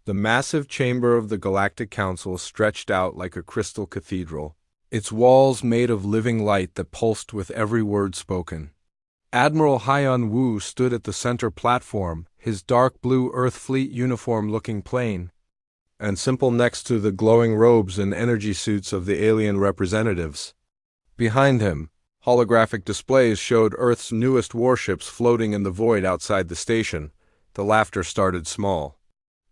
The massive chamber of the Galactic Council stretched out like a crystal cathedral, its walls made of living light that pulsed with every word spoken. Admiral Hyun Woo stood at the center platform, his dark blue Earth Fleet uniform looking plain and simple next to the glowing robes and energy suits of the alien representatives. Behind him, holographic displays showed Earth's newest warships floating in the void outside the station. The laughter started small,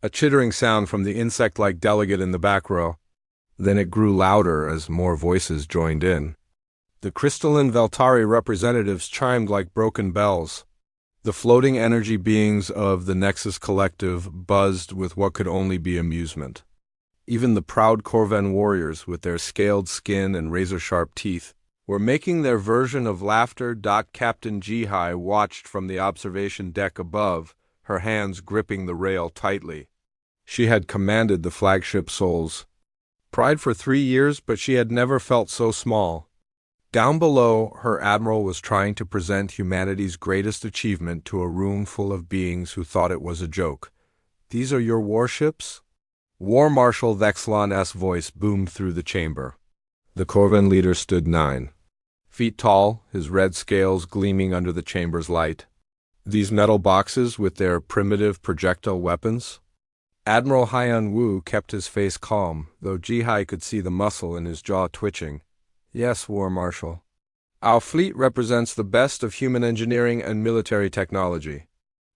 a chittering sound from the insect-like delegate in the back row. Then it grew louder as more voices joined in. The crystalline Veltari representatives chimed like broken bells. The floating energy beings of the Nexus Collective buzzed with what could only be amusement. Even the proud Corvan warriors, with their scaled skin and razor-sharp teeth, were making their version of laughter. Captain Jihai watched from the observation deck above, her hands gripping the rail tightly. She had commanded the flagship souls. Pride for 3 years, but she had never felt so small. Down below, her admiral was trying to present humanity's greatest achievement to a room full of beings who thought it was a joke. "These are your warships?" War Marshal Vexlan's voice boomed through the chamber. The Corvan leader stood 9 feet tall, his red scales gleaming under the chamber's light. "These metal boxes with their primitive projectile weapons?" Admiral Hyun Woo kept his face calm, though Jihai could see the muscle in his jaw twitching. "Yes, War Marshal. Our fleet represents the best of human engineering and military technology."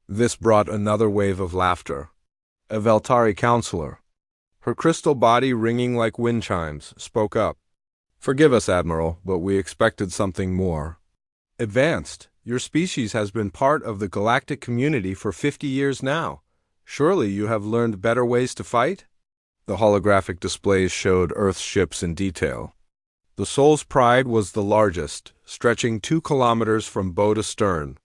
This brought another wave of laughter. A Veltari counselor, her crystal body ringing like wind chimes, spoke up. "Forgive us, Admiral, but we expected something more advanced. Your species has been part of the galactic community for 50 years now. Surely you have learned better ways to fight?" The holographic displays showed Earth's ships in detail. The Soul's Pride was the largest, stretching 2 kilometers from bow to stern.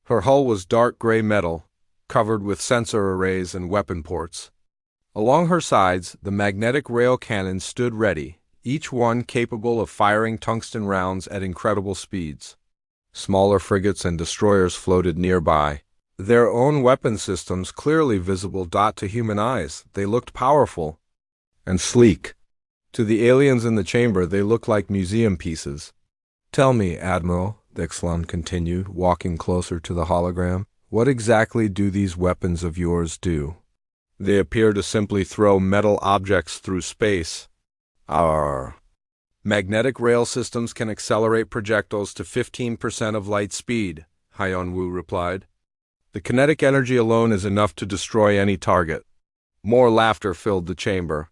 Her hull was dark gray metal, covered with sensor arrays and weapon ports. Along her sides, the magnetic rail cannons stood ready, each one capable of firing tungsten rounds at incredible speeds. Smaller frigates and destroyers floated nearby, their own weapon systems clearly visible. To human eyes, they looked powerful and sleek. To the aliens in the chamber, they looked like museum pieces. "Tell me, Admiral," Vexlan continued, walking closer to the hologram, "what exactly do these weapons of yours do?" "They appear to simply throw metal objects through space. Our magnetic rail systems can accelerate projectiles to 15% of light speed," Hyun Woo replied. "The kinetic energy alone is enough to destroy any target." More laughter filled the chamber.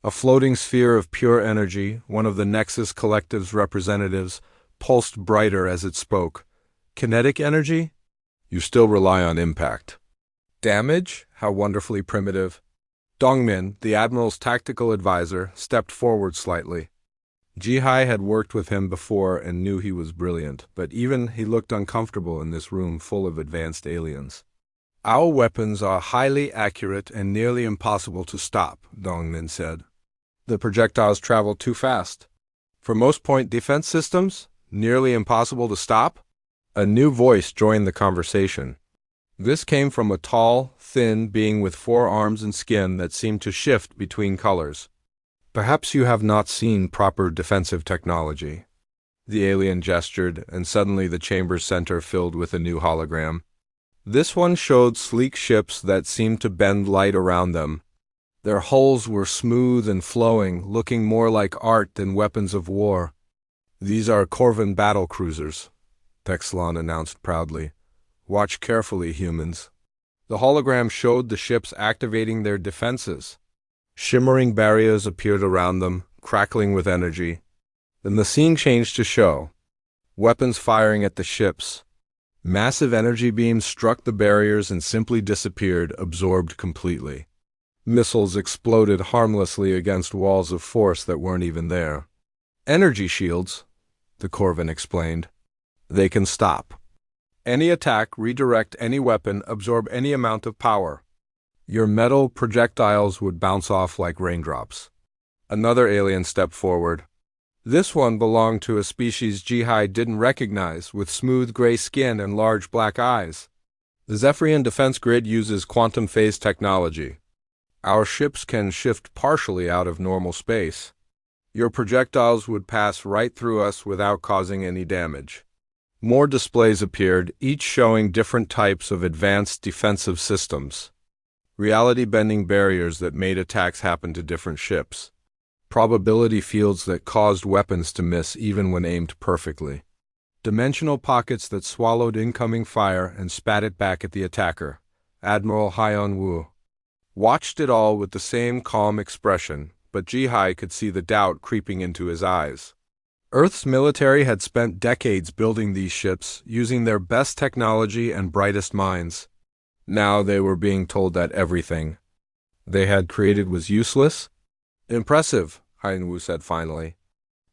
A floating sphere of pure energy, one of the Nexus Collective's representatives, pulsed brighter as it spoke. "Kinetic energy? You still rely on impact." "Damage? How wonderfully primitive." Dongmin, the Admiral's tactical advisor, stepped forward slightly. Jihai had worked with him before and knew he was brilliant, but even he looked uncomfortable in this room full of advanced aliens. "Our weapons are highly accurate and nearly impossible to stop," Dongmin said. "The projectiles travel too fast. For most point defense systems, nearly impossible to stop?" A new voice joined the conversation. This came from a tall, thin being with 4 arms and skin that seemed to shift between colors. "Perhaps you have not seen proper defensive technology." The alien gestured, and suddenly the chamber's center filled with a new hologram. This one showed sleek ships that seemed to bend light around them. Their hulls were smooth and flowing, looking more like art than weapons of war. "These are Corvan battle cruisers," Vexlan announced proudly. "Watch carefully, humans." The hologram showed the ships activating their defenses. Shimmering barriers appeared around them, crackling with energy. Then the scene changed to show weapons firing at the ships. Massive energy beams struck the barriers and simply disappeared, absorbed completely. Missiles exploded harmlessly against walls of force that weren't even there. "Energy shields," the Corvan explained. "They can stop any attack, redirect any weapon, absorb any amount of power. Your metal projectiles would bounce off like raindrops." Another alien stepped forward. This one belonged to a species Jihai didn't recognize, with smooth gray skin and large black eyes. "The Zephyrian defense grid uses quantum phase technology. Our ships can shift partially out of normal space. Your projectiles would pass right through us without causing any damage. More displays appeared, each showing different types of advanced defensive systems. Reality-bending barriers that made attacks happen to different ships. Probability fields that caused weapons to miss even when aimed perfectly. Dimensional pockets that swallowed incoming fire and spat it back at the attacker. Admiral Hyon Woo watched it all with the same calm expression, but Ji-hai could see the doubt creeping into his eyes. Earth's military had spent decades building these ships, using their best technology and brightest minds. Now they were being told that everything they had created was useless? Impressive, Hyon Woo said finally.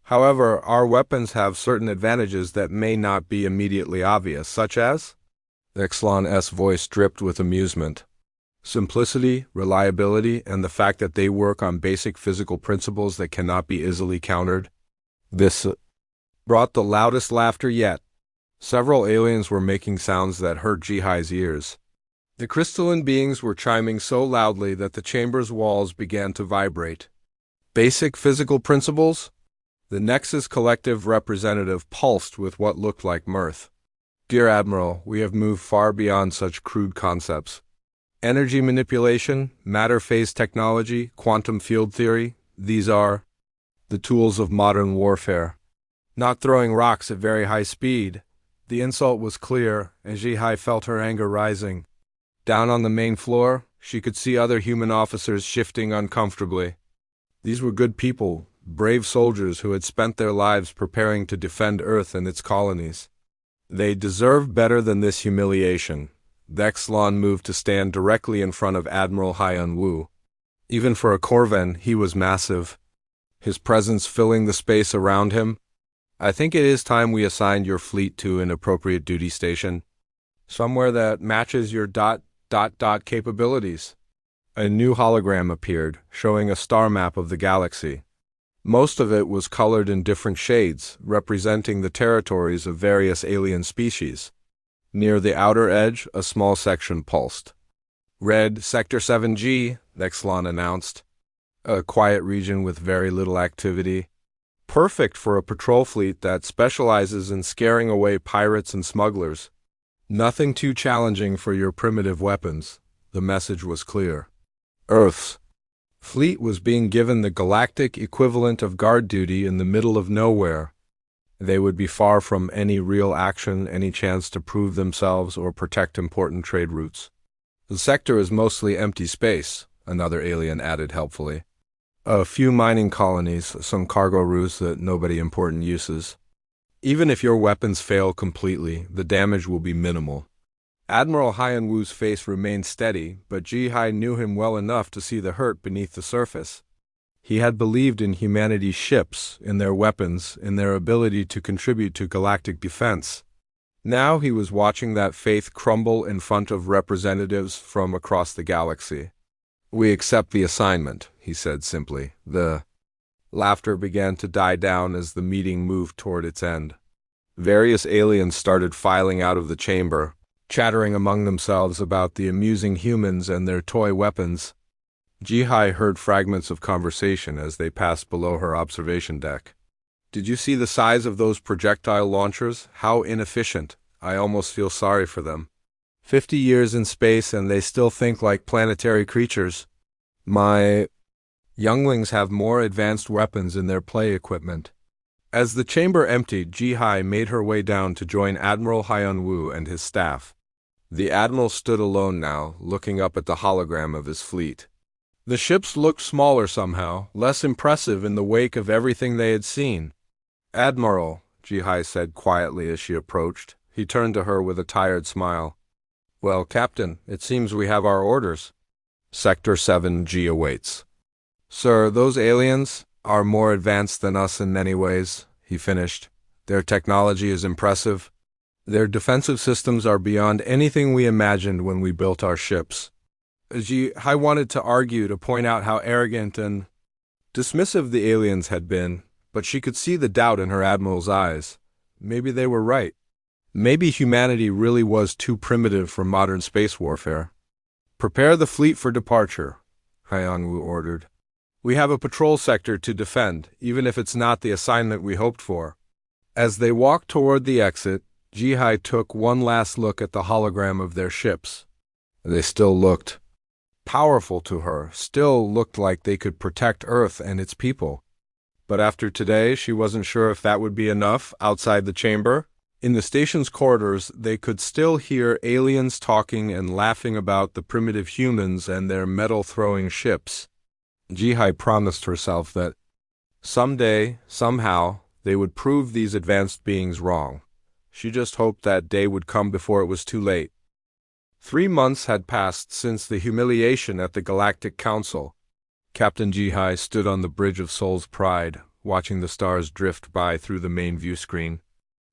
However, our weapons have certain advantages that may not be immediately obvious, such as? Exlan's voice dripped with amusement. Simplicity, reliability, and the fact that they work on basic physical principles that cannot be easily countered. This brought the loudest laughter yet. Several aliens were making sounds that hurt Ji-hai's ears. The crystalline beings were chiming so loudly that the chamber's walls began to vibrate. Basic physical principles? The Nexus Collective representative pulsed with what looked like mirth. Dear Admiral, we have moved far beyond such crude concepts. Energy manipulation, matter phase technology, quantum field theory, these are the tools of modern warfare. Not throwing rocks at very high speed. The insult was clear, and Ji-hai felt her anger rising. Down on the main floor, she could see other human officers shifting uncomfortably. These were good people, brave soldiers who had spent their lives preparing to defend Earth and its colonies. They deserved better than this humiliation. Exlan moved to stand directly in front of Admiral Hyon Woo. Even for a Corvan, he was massive, his presence filling the space around him. I think it is time we assigned your fleet to an appropriate duty station, somewhere that matches your ... capabilities. A new hologram appeared, showing a star map of the galaxy. Most of it was colored in different shades, representing the territories of various alien species. Near the outer edge, a small section pulsed. Red, Sector 7G, Exlan announced. A quiet region with very little activity. Perfect for a patrol fleet that specializes in scaring away pirates and smugglers. Nothing too challenging for your primitive weapons. The message was clear. Earth's fleet was being given the galactic equivalent of guard duty in the middle of nowhere. They would be far from any real action, any chance to prove themselves or protect important trade routes. The sector is mostly empty space, another alien added helpfully. A few mining colonies, some cargo routes that nobody important uses. Even if your weapons fail completely, the damage will be minimal. Admiral Hyon Woo's face remained steady, but Ji-hai knew him well enough to see the hurt beneath the surface. He had believed in humanity's ships, in their weapons, in their ability to contribute to galactic defense. Now he was watching that faith crumble in front of representatives from across the galaxy. We accept the assignment, he said simply. The laughter began to die down as the meeting moved toward its end. Various aliens started filing out of the chamber, chattering among themselves about the amusing humans and their toy weapons. Ji-hai heard fragments of conversation as they passed below her observation deck. Did you see the size of those projectile launchers? How inefficient. I almost feel sorry for them. 50 years in space and they still think like planetary creatures. My younglings have more advanced weapons in their play equipment. As the chamber emptied, Ji-hai made her way down to join Admiral Hyon Woo and his staff. The admiral stood alone now, looking up at the hologram of his fleet. The ships looked smaller somehow, less impressive in the wake of everything they had seen. Admiral, Ji-hai said quietly as she approached. He turned to her with a tired smile. Well, Captain, it seems we have our orders. Sector 7G awaits. Sir, those aliens are more advanced than us in many ways, he finished. Their technology is impressive. Their defensive systems are beyond anything we imagined when we built our ships. Ji-hai wanted to argue to point out how arrogant and dismissive the aliens had been, but she could see the doubt in her admiral's eyes. Maybe they were right. Maybe humanity really was too primitive for modern space warfare. Prepare the fleet for departure. Hyang-woo ordered. We have a patrol sector to defend, even if it's not the assignment we hoped for. As they walked toward the exit, Ji-hai took one last look at the hologram of their ships. They still looked powerful to her, still looked like they could protect Earth and its people. But after today, she wasn't sure if that would be enough outside the chamber. In the station's corridors, they could still hear aliens talking and laughing about the primitive humans and their metal-throwing ships. Ji-hai promised herself that someday, somehow, they would prove these advanced beings wrong. She just hoped that day would come before it was too late. 3 months had passed since the humiliation at the Galactic Council. Captain Ji-hai stood on the Bridge of Soul's Pride, watching the stars drift by through the main view screen.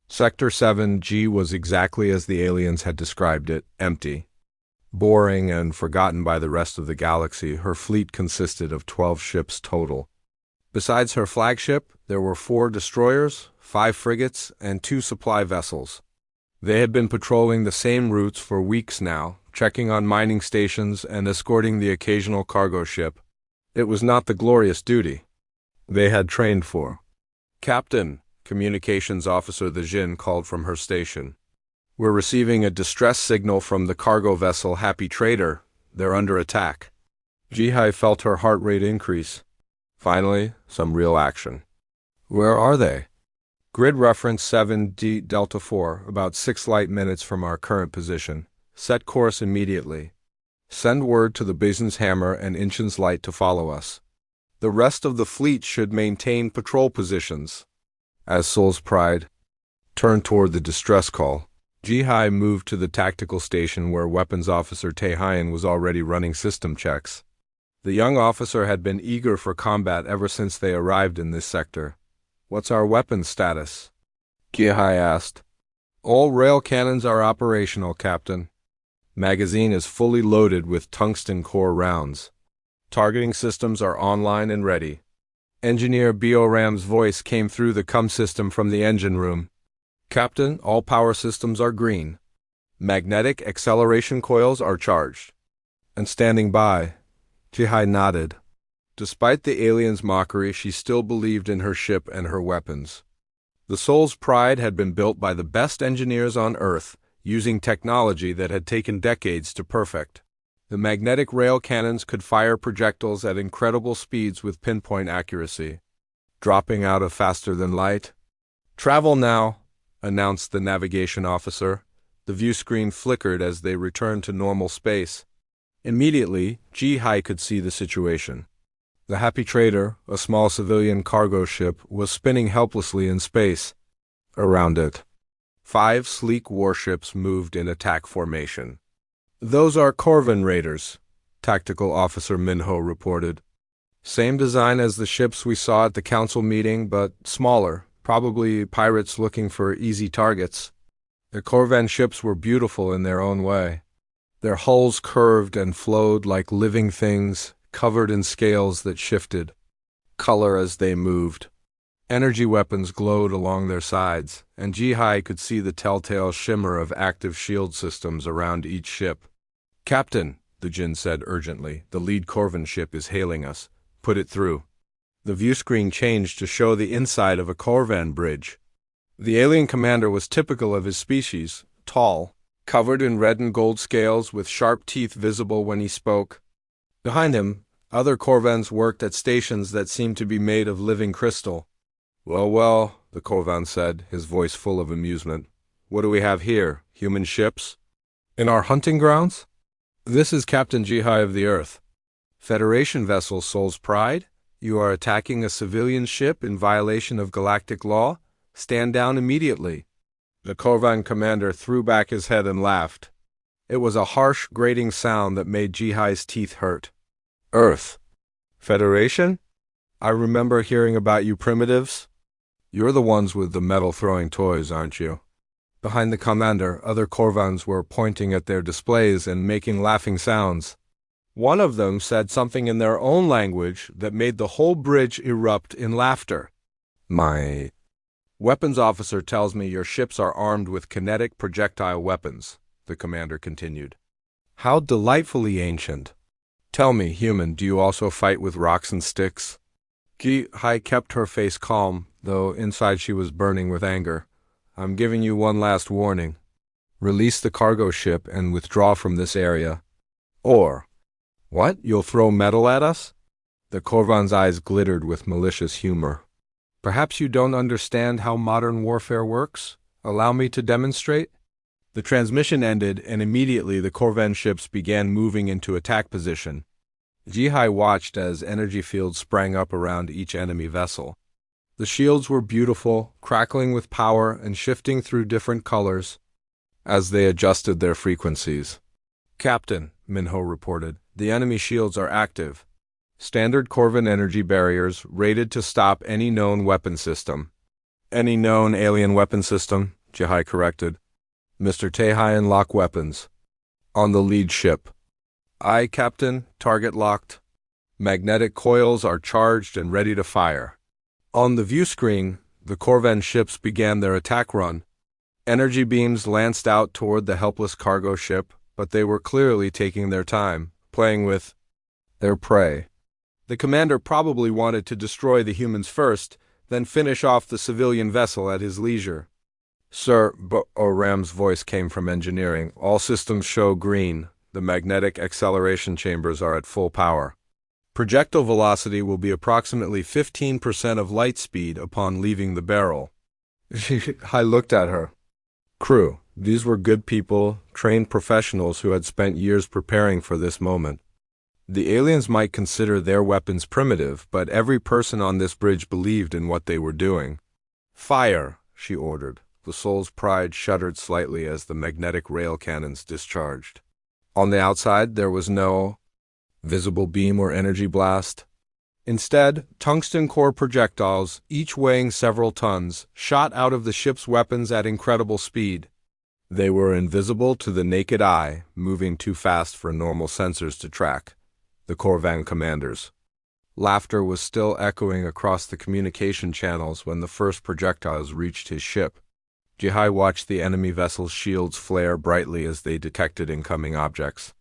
Sector 7G was exactly as the aliens had described it, empty. Boring and forgotten by the rest of the galaxy, her fleet consisted of 12 ships total. Besides her flagship, there were 4 destroyers, 5 frigates, and 2 supply vessels. They had been patrolling the same routes for weeks now, checking on mining stations and escorting the occasional cargo ship. It was not the glorious duty they had trained for. Captain, Communications Officer the Jin called from her station. We're receiving a distress signal from the cargo vessel Happy Trader. They're under attack. Ji-hai felt her heart rate increase. Finally, some real action. Where are they? Grid reference 7D Delta 4, about 6 light minutes from our current position. Set course immediately. Send word to the Bison's Hammer and Inchen's Light to follow us. The rest of the fleet should maintain patrol positions. As Soul's Pride turned toward the distress call, Ji-hai moved to the tactical station where Weapons Officer Tae-hyun was already running system checks. The young officer had been eager for combat ever since they arrived in this sector. What's our weapons status? Ji-hai asked. All rail cannons are operational, Captain. Magazine is fully loaded with tungsten core rounds. Targeting systems are online and ready. Engineer Bioram's voice came through the COM system from the engine room. Captain, all power systems are green. Magnetic acceleration coils are charged. And standing by. Ji-hai nodded. Despite the aliens' mockery, she still believed in her ship and her weapons. The Soul's Pride had been built by the best engineers on Earth, using technology that had taken decades to perfect. The magnetic rail cannons could fire projectiles at incredible speeds with pinpoint accuracy. Dropping out of faster than light. Travel now, announced the navigation officer. The view screen flickered as they returned to normal space. Immediately, Ji-hai could see the situation. The Happy Trader, a small civilian cargo ship, was spinning helplessly in space. Around it, 5 sleek warships moved in attack formation. Those are Corvan Raiders, Tactical Officer Minho reported. Same design as the ships we saw at the council meeting, but smaller, probably pirates looking for easy targets. The Corvan ships were beautiful in their own way. Their hulls curved and flowed like living things, covered in scales that shifted color as they moved. Energy weapons glowed along their sides, and Ji-hai could see the telltale shimmer of active shield systems around each ship. Captain, the Jin said urgently, the lead Corvan ship is hailing us. Put it through. The view screen changed to show the inside of a Corvan bridge. The alien commander was typical of his species, tall, covered in red and gold scales with sharp teeth visible when he spoke. Behind him, other Corvans worked at stations that seemed to be made of living crystal. Well, the Corvan said, his voice full of amusement. What do we have here? Human ships? In our hunting grounds? This is Captain Ji-hai of the Earth. Federation vessel Soul's Pride? You are attacking a civilian ship in violation of galactic law? Stand down immediately. The Corvan commander threw back his head and laughed. It was a harsh, grating sound that made Ji-hai's teeth hurt. Earth. Federation? I remember hearing about you primitives. You're the ones with the metal-throwing toys, aren't you? Behind the commander, other Corvans were pointing at their displays and making laughing sounds. One of them said something in their own language that made the whole bridge erupt in laughter. My weapons officer tells me your ships are armed with kinetic projectile weapons, the commander continued. How delightfully ancient. Tell me, human, do you also fight with rocks and sticks? Ji-hai kept her face calm, though inside she was burning with anger. I'm giving you one last warning. Release the cargo ship and withdraw from this area. Or, what? You'll throw metal at us? The Korvan's eyes glittered with malicious humor. Perhaps you don't understand how modern warfare works? Allow me to demonstrate? The transmission ended, and immediately the Korvan ships began moving into attack position. Ji-hai watched as energy fields sprang up around each enemy vessel. The shields were beautiful, crackling with power and shifting through different colors as they adjusted their frequencies. Captain, Minho reported, the enemy shields are active. Standard Korvan energy barriers rated to stop any known weapon system. Any known alien weapon system, Ji-hai corrected. Mr. Taehyun lock weapons. On the lead ship. Aye, Captain, target locked. Magnetic coils are charged and ready to fire. On the view screen, the Korvan ships began their attack run. Energy beams lanced out toward the helpless cargo ship, but they were clearly taking their time, playing with their prey. The commander probably wanted to destroy the humans first, then finish off the civilian vessel at his leisure. Sir, Ram's voice came from engineering. All systems show green. The magnetic acceleration chambers are at full power. Projectile velocity will be approximately 15% of light speed upon leaving the barrel. I looked at her. Crew, these were good people, trained professionals who had spent years preparing for this moment. The aliens might consider their weapons primitive, but every person on this bridge believed in what they were doing. Fire, she ordered. The Soul's Pride shuddered slightly as the magnetic rail cannons discharged. On the outside, there was no visible beam or energy blast. Instead, tungsten core projectiles, each weighing several tons, shot out of the ship's weapons at incredible speed. They were invisible to the naked eye, moving too fast for normal sensors to track. The Korvan commanders. Laughter was still echoing across the communication channels when the first projectiles reached his ship. Ji-hai watched the enemy vessel's shields flare brightly as they detected incoming objects.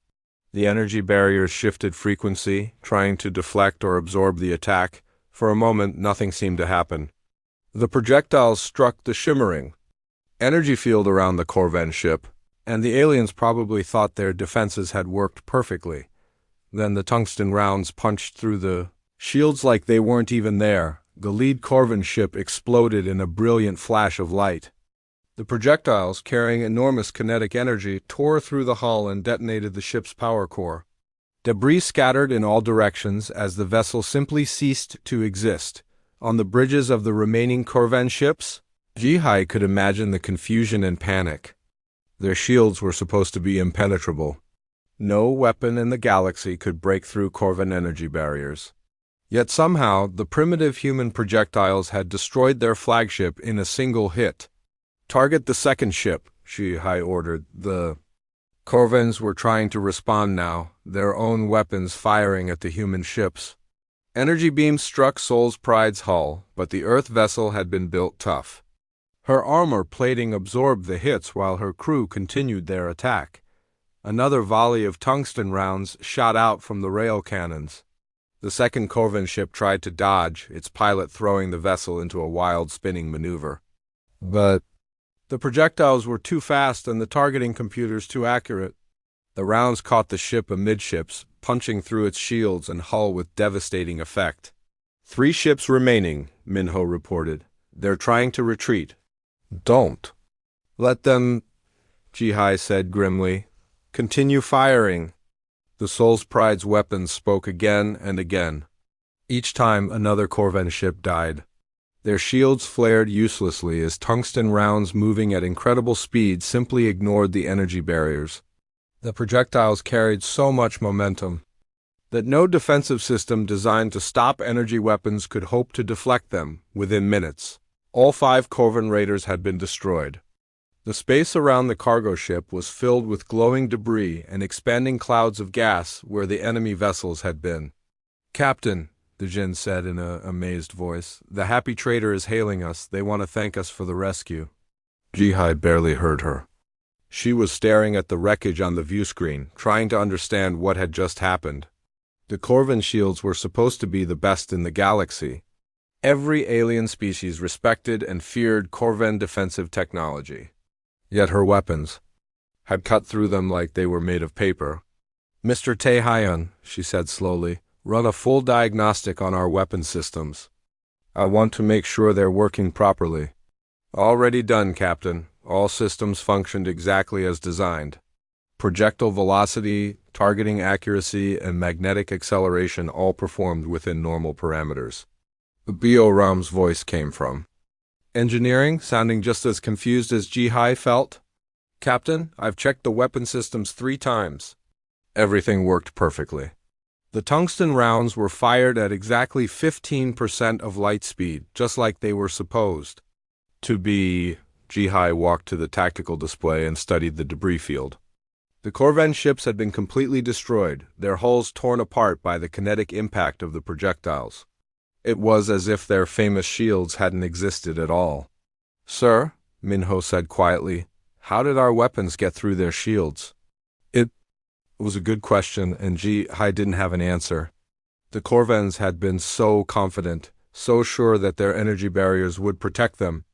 The energy barriers shifted frequency, trying to deflect or absorb the attack. For a moment, nothing seemed to happen. The projectiles struck the shimmering energy field around the Korvan ship, and the aliens probably thought their defenses had worked perfectly. Then the tungsten rounds punched through the shields like they weren't even there. The lead Korvan ship exploded in a brilliant flash of light. The projectiles, carrying enormous kinetic energy, tore through the hull and detonated the ship's power core. Debris scattered in all directions as the vessel simply ceased to exist. On the bridges of the remaining Korvan ships, Ji-hai could imagine the confusion and panic. Their shields were supposed to be impenetrable. No weapon in the galaxy could break through Korvan energy barriers. Yet somehow, the primitive human projectiles had destroyed their flagship in a single hit. Target the second ship, Ji-hai ordered. The Korvans were trying to respond now, their own weapons firing at the human ships. Energy beams struck Soul's Pride's hull, but the Earth vessel had been built tough. Her armor plating absorbed the hits while her crew continued their attack. Another volley of tungsten rounds shot out from the rail cannons. The second Korvan ship tried to dodge, its pilot throwing the vessel into a wild spinning maneuver. But the projectiles were too fast and the targeting computers too accurate. The rounds caught the ship amidships, punching through its shields and hull with devastating effect. 3 ships remaining, Minho reported. They're trying to retreat. Don't let them, Ji-hai said grimly. Continue firing. The Soul's Pride's weapons spoke again and again. Each time another Korvan ship died. Their shields flared uselessly as tungsten rounds moving at incredible speed simply ignored the energy barriers. The projectiles carried so much momentum that no defensive system designed to stop energy weapons could hope to deflect them within minutes. All 5 Korvan raiders had been destroyed. The space around the cargo ship was filled with glowing debris and expanding clouds of gas where the enemy vessels had been. Captain, the Jinn said in an amazed voice, the happy trader is hailing us. They want to thank us for the rescue. Ji-hai barely heard her. She was staring at the wreckage on the view screen, trying to understand what had just happened. The Corvan shields were supposed to be the best in the galaxy. Every alien species respected and feared Corvan defensive technology. Yet her weapons had cut through them like they were made of paper. "Mr. Tae-hyun," she said slowly, "run a full diagnostic on our weapon systems. I want to make sure they're working properly." "Already done, Captain. All systems functioned exactly as designed. Projectile velocity, targeting accuracy, and magnetic acceleration all performed within normal parameters." Bio-Ram's voice came from engineering, sounding just as confused as Ji-Hai felt. "Captain, I've checked the weapon systems 3 times. Everything worked perfectly. The tungsten rounds were fired at exactly 15% of light speed, just like they were supposed to be." Ji-Hai walked to the tactical display and studied the debris field. The Corvan ships had been completely destroyed, their hulls torn apart by the kinetic impact of the projectiles. It was as if their famous shields hadn't existed at all. "Sir," Minho said quietly, "how did our weapons get through their shields?" It was a good question, and Ji-Hai didn't have an answer. The Corvans had been so confident, so sure that their energy barriers would protect them.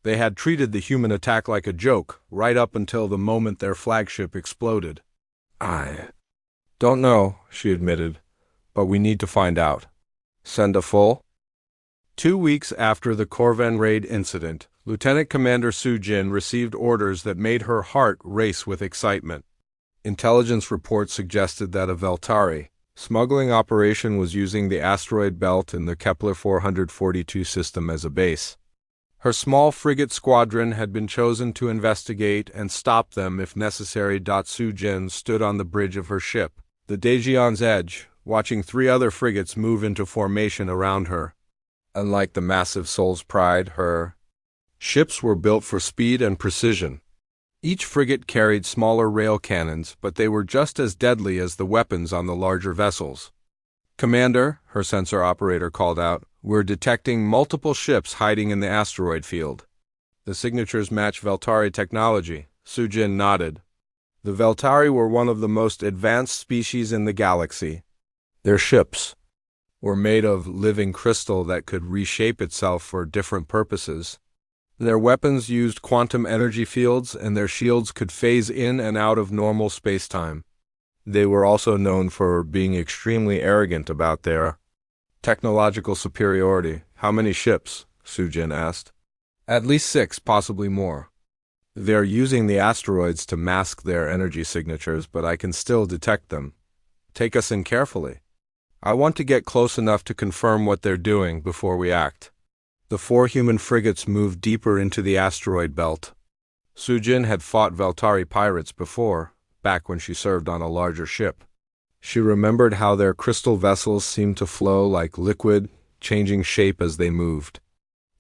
They had treated the human attack like a joke, right up until the moment their flagship exploded. "I don't know," she admitted, "but we need to find out." "Send a full?" 2 weeks after the Corvan raid incident, Lieutenant Commander Soo-jin received orders that made her heart race with excitement. Intelligence reports suggested that a Veltari smuggling operation was using the asteroid belt in the Kepler 442 system as a base. Her small frigate squadron had been chosen to investigate and stop them if necessary. Soo-jin stood on the bridge of her ship, the Daejeon's Edge, watching 3 other frigates move into formation around her. Unlike the massive Soul's Pride, her ships were built for speed and precision. Each frigate carried smaller rail cannons, but they were just as deadly as the weapons on the larger vessels. "Commander," her sensor operator called out, "we're detecting multiple ships hiding in the asteroid field." "The signatures match Veltari technology," Soo-jin nodded. The Veltari were one of the most advanced species in the galaxy. Their ships were made of living crystal that could reshape itself for different purposes. Their weapons used quantum energy fields, and their shields could phase in and out of normal space-time. They were also known for being extremely arrogant about their technological superiority. "How many ships?" Soo-jin asked. "At least 6, possibly more. They're using the asteroids to mask their energy signatures, but I can still detect them. Take us in carefully. I want to get close enough to confirm what they're doing before we act." The 4 human frigates moved deeper into the asteroid belt. Soo-jin had fought Veltari pirates before, back when she served on a larger ship. She remembered how their crystal vessels seemed to flow like liquid, changing shape as they moved.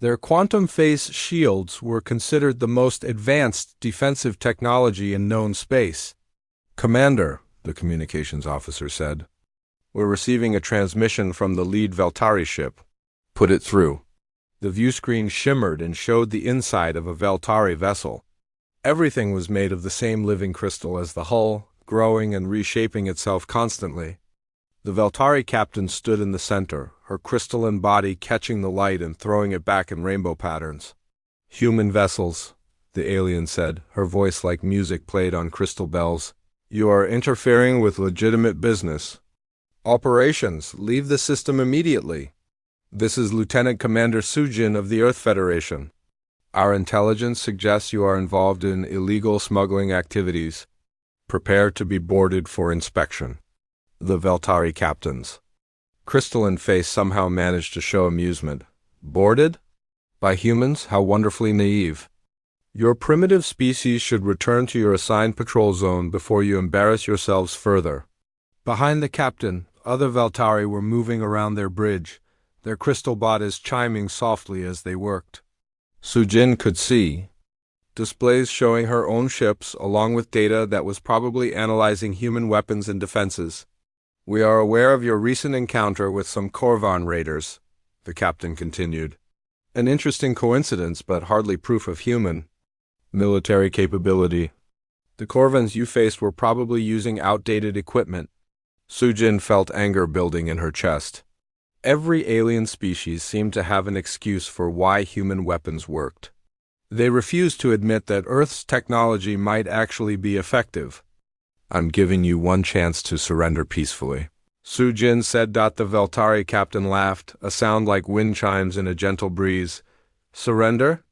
Their quantum phase shields were considered the most advanced defensive technology in known space. "Commander," the communications officer said, "we're receiving a transmission from the lead Veltari ship." "Put it through." The viewscreen shimmered and showed the inside of a Veltari vessel. Everything was made of the same living crystal as the hull, growing and reshaping itself constantly. The Veltari captain stood in the center, her crystalline body catching the light and throwing it back in rainbow patterns. "Human vessels," the alien said, her voice like music played on crystal bells. "You are interfering with legitimate business. Operations, leave the system immediately. This is Lieutenant Commander Soo-jin of the Earth Federation. Our intelligence suggests you are involved in illegal smuggling activities. Prepare to be boarded for inspection." The Veltari captain's crystalline face somehow managed to show amusement. "Boarded? By humans? How wonderfully naive. Your primitive species should return to your assigned patrol zone before you embarrass yourselves further." Behind the captain, other Veltari were moving around their bridge, their crystal bodies chiming softly as they worked. Soo-jin could see displays showing her own ships along with data that was probably analyzing human weapons and defenses. "We are aware of your recent encounter with some Corvan raiders," the captain continued. "An interesting coincidence, but hardly proof of human military capability. The Corvans you faced were probably using outdated equipment. Sujin felt anger building in her chest. Every alien species seemed to have an excuse for why human weapons worked. They refused to admit that Earth's technology might actually be effective. "I'm giving you one chance to surrender peacefully," Sujin said. The Veltari captain laughed, a sound like wind chimes in a gentle breeze. "Surrender?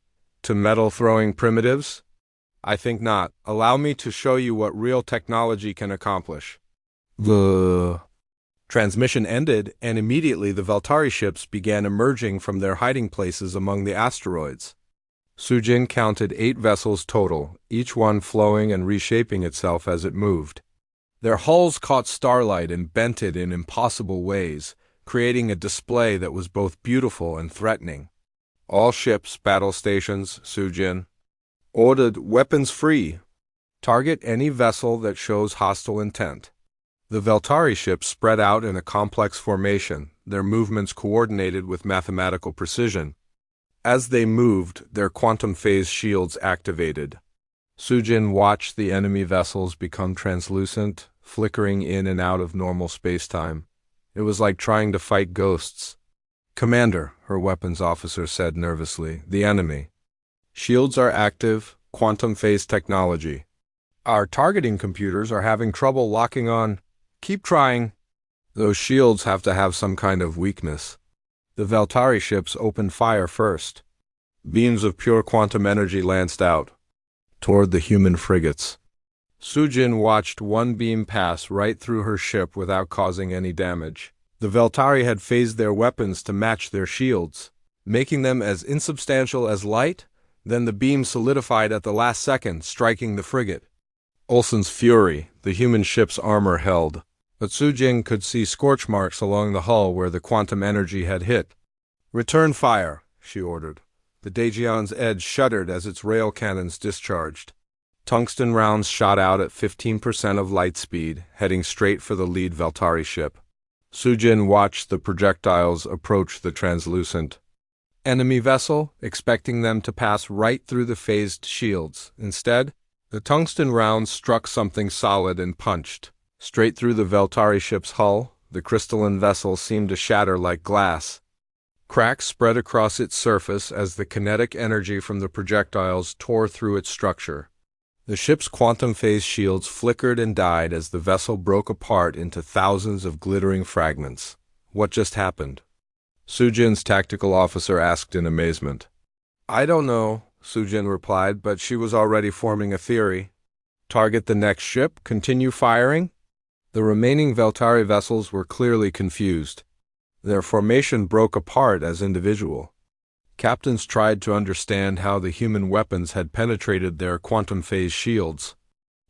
To metal-throwing primitives? I think not. Allow me to show you what real technology can accomplish." The transmission ended, and immediately the Veltari ships began emerging from their hiding places among the asteroids. Sujin counted 8 vessels total, each one flowing and reshaping itself as it moved. Their hulls caught starlight and bent it in impossible ways, creating a display that was both beautiful and threatening. "All ships, battle stations," Sujin ordered. "Weapons free. Target any vessel that shows hostile intent." The Veltari ships spread out in a complex formation, their movements coordinated with mathematical precision. As they moved, their quantum phase shields activated. Sujin watched the enemy vessels become translucent, flickering in and out of normal spacetime. It was like trying to fight ghosts. "Commander," her weapons officer said nervously, "the enemy. Shields are active, quantum phase technology. Our targeting computers are having trouble locking on. Keep trying." "Those shields have to have some kind of weakness." The Veltari ships opened fire first. Beams of pure quantum energy lanced out toward the human frigates. Sujin watched one beam pass right through her ship without causing any damage. The Veltari had phased their weapons to match their shields, making them as insubstantial as light. Then the beam solidified at the last second, striking the frigate. Olsen's fury, the human ship's armor held, but Sujin could see scorch marks along the hull where the quantum energy had hit. "Return fire," she ordered. The Daejeon's edge shuddered as its rail cannons discharged. Tungsten rounds shot out at 15% of light speed, heading straight for the lead Veltari ship. Sujin watched the projectiles approach the translucent enemy vessel, expecting them to pass right through the phased shields. Instead, the tungsten rounds struck something solid and punched straight through the Veltari ship's hull. The crystalline vessel seemed to shatter like glass. Cracks spread across its surface as the kinetic energy from the projectiles tore through its structure. The ship's quantum phase shields flickered and died as the vessel broke apart into thousands of glittering fragments. "What just happened?" Sujin's tactical officer asked in amazement. "I don't know," Sujin replied, but she was already forming a theory. "Target the next ship, continue firing?" The remaining Veltari vessels were clearly confused. Their formation broke apart as individual. Captains tried to understand how the human weapons had penetrated their quantum phase shields.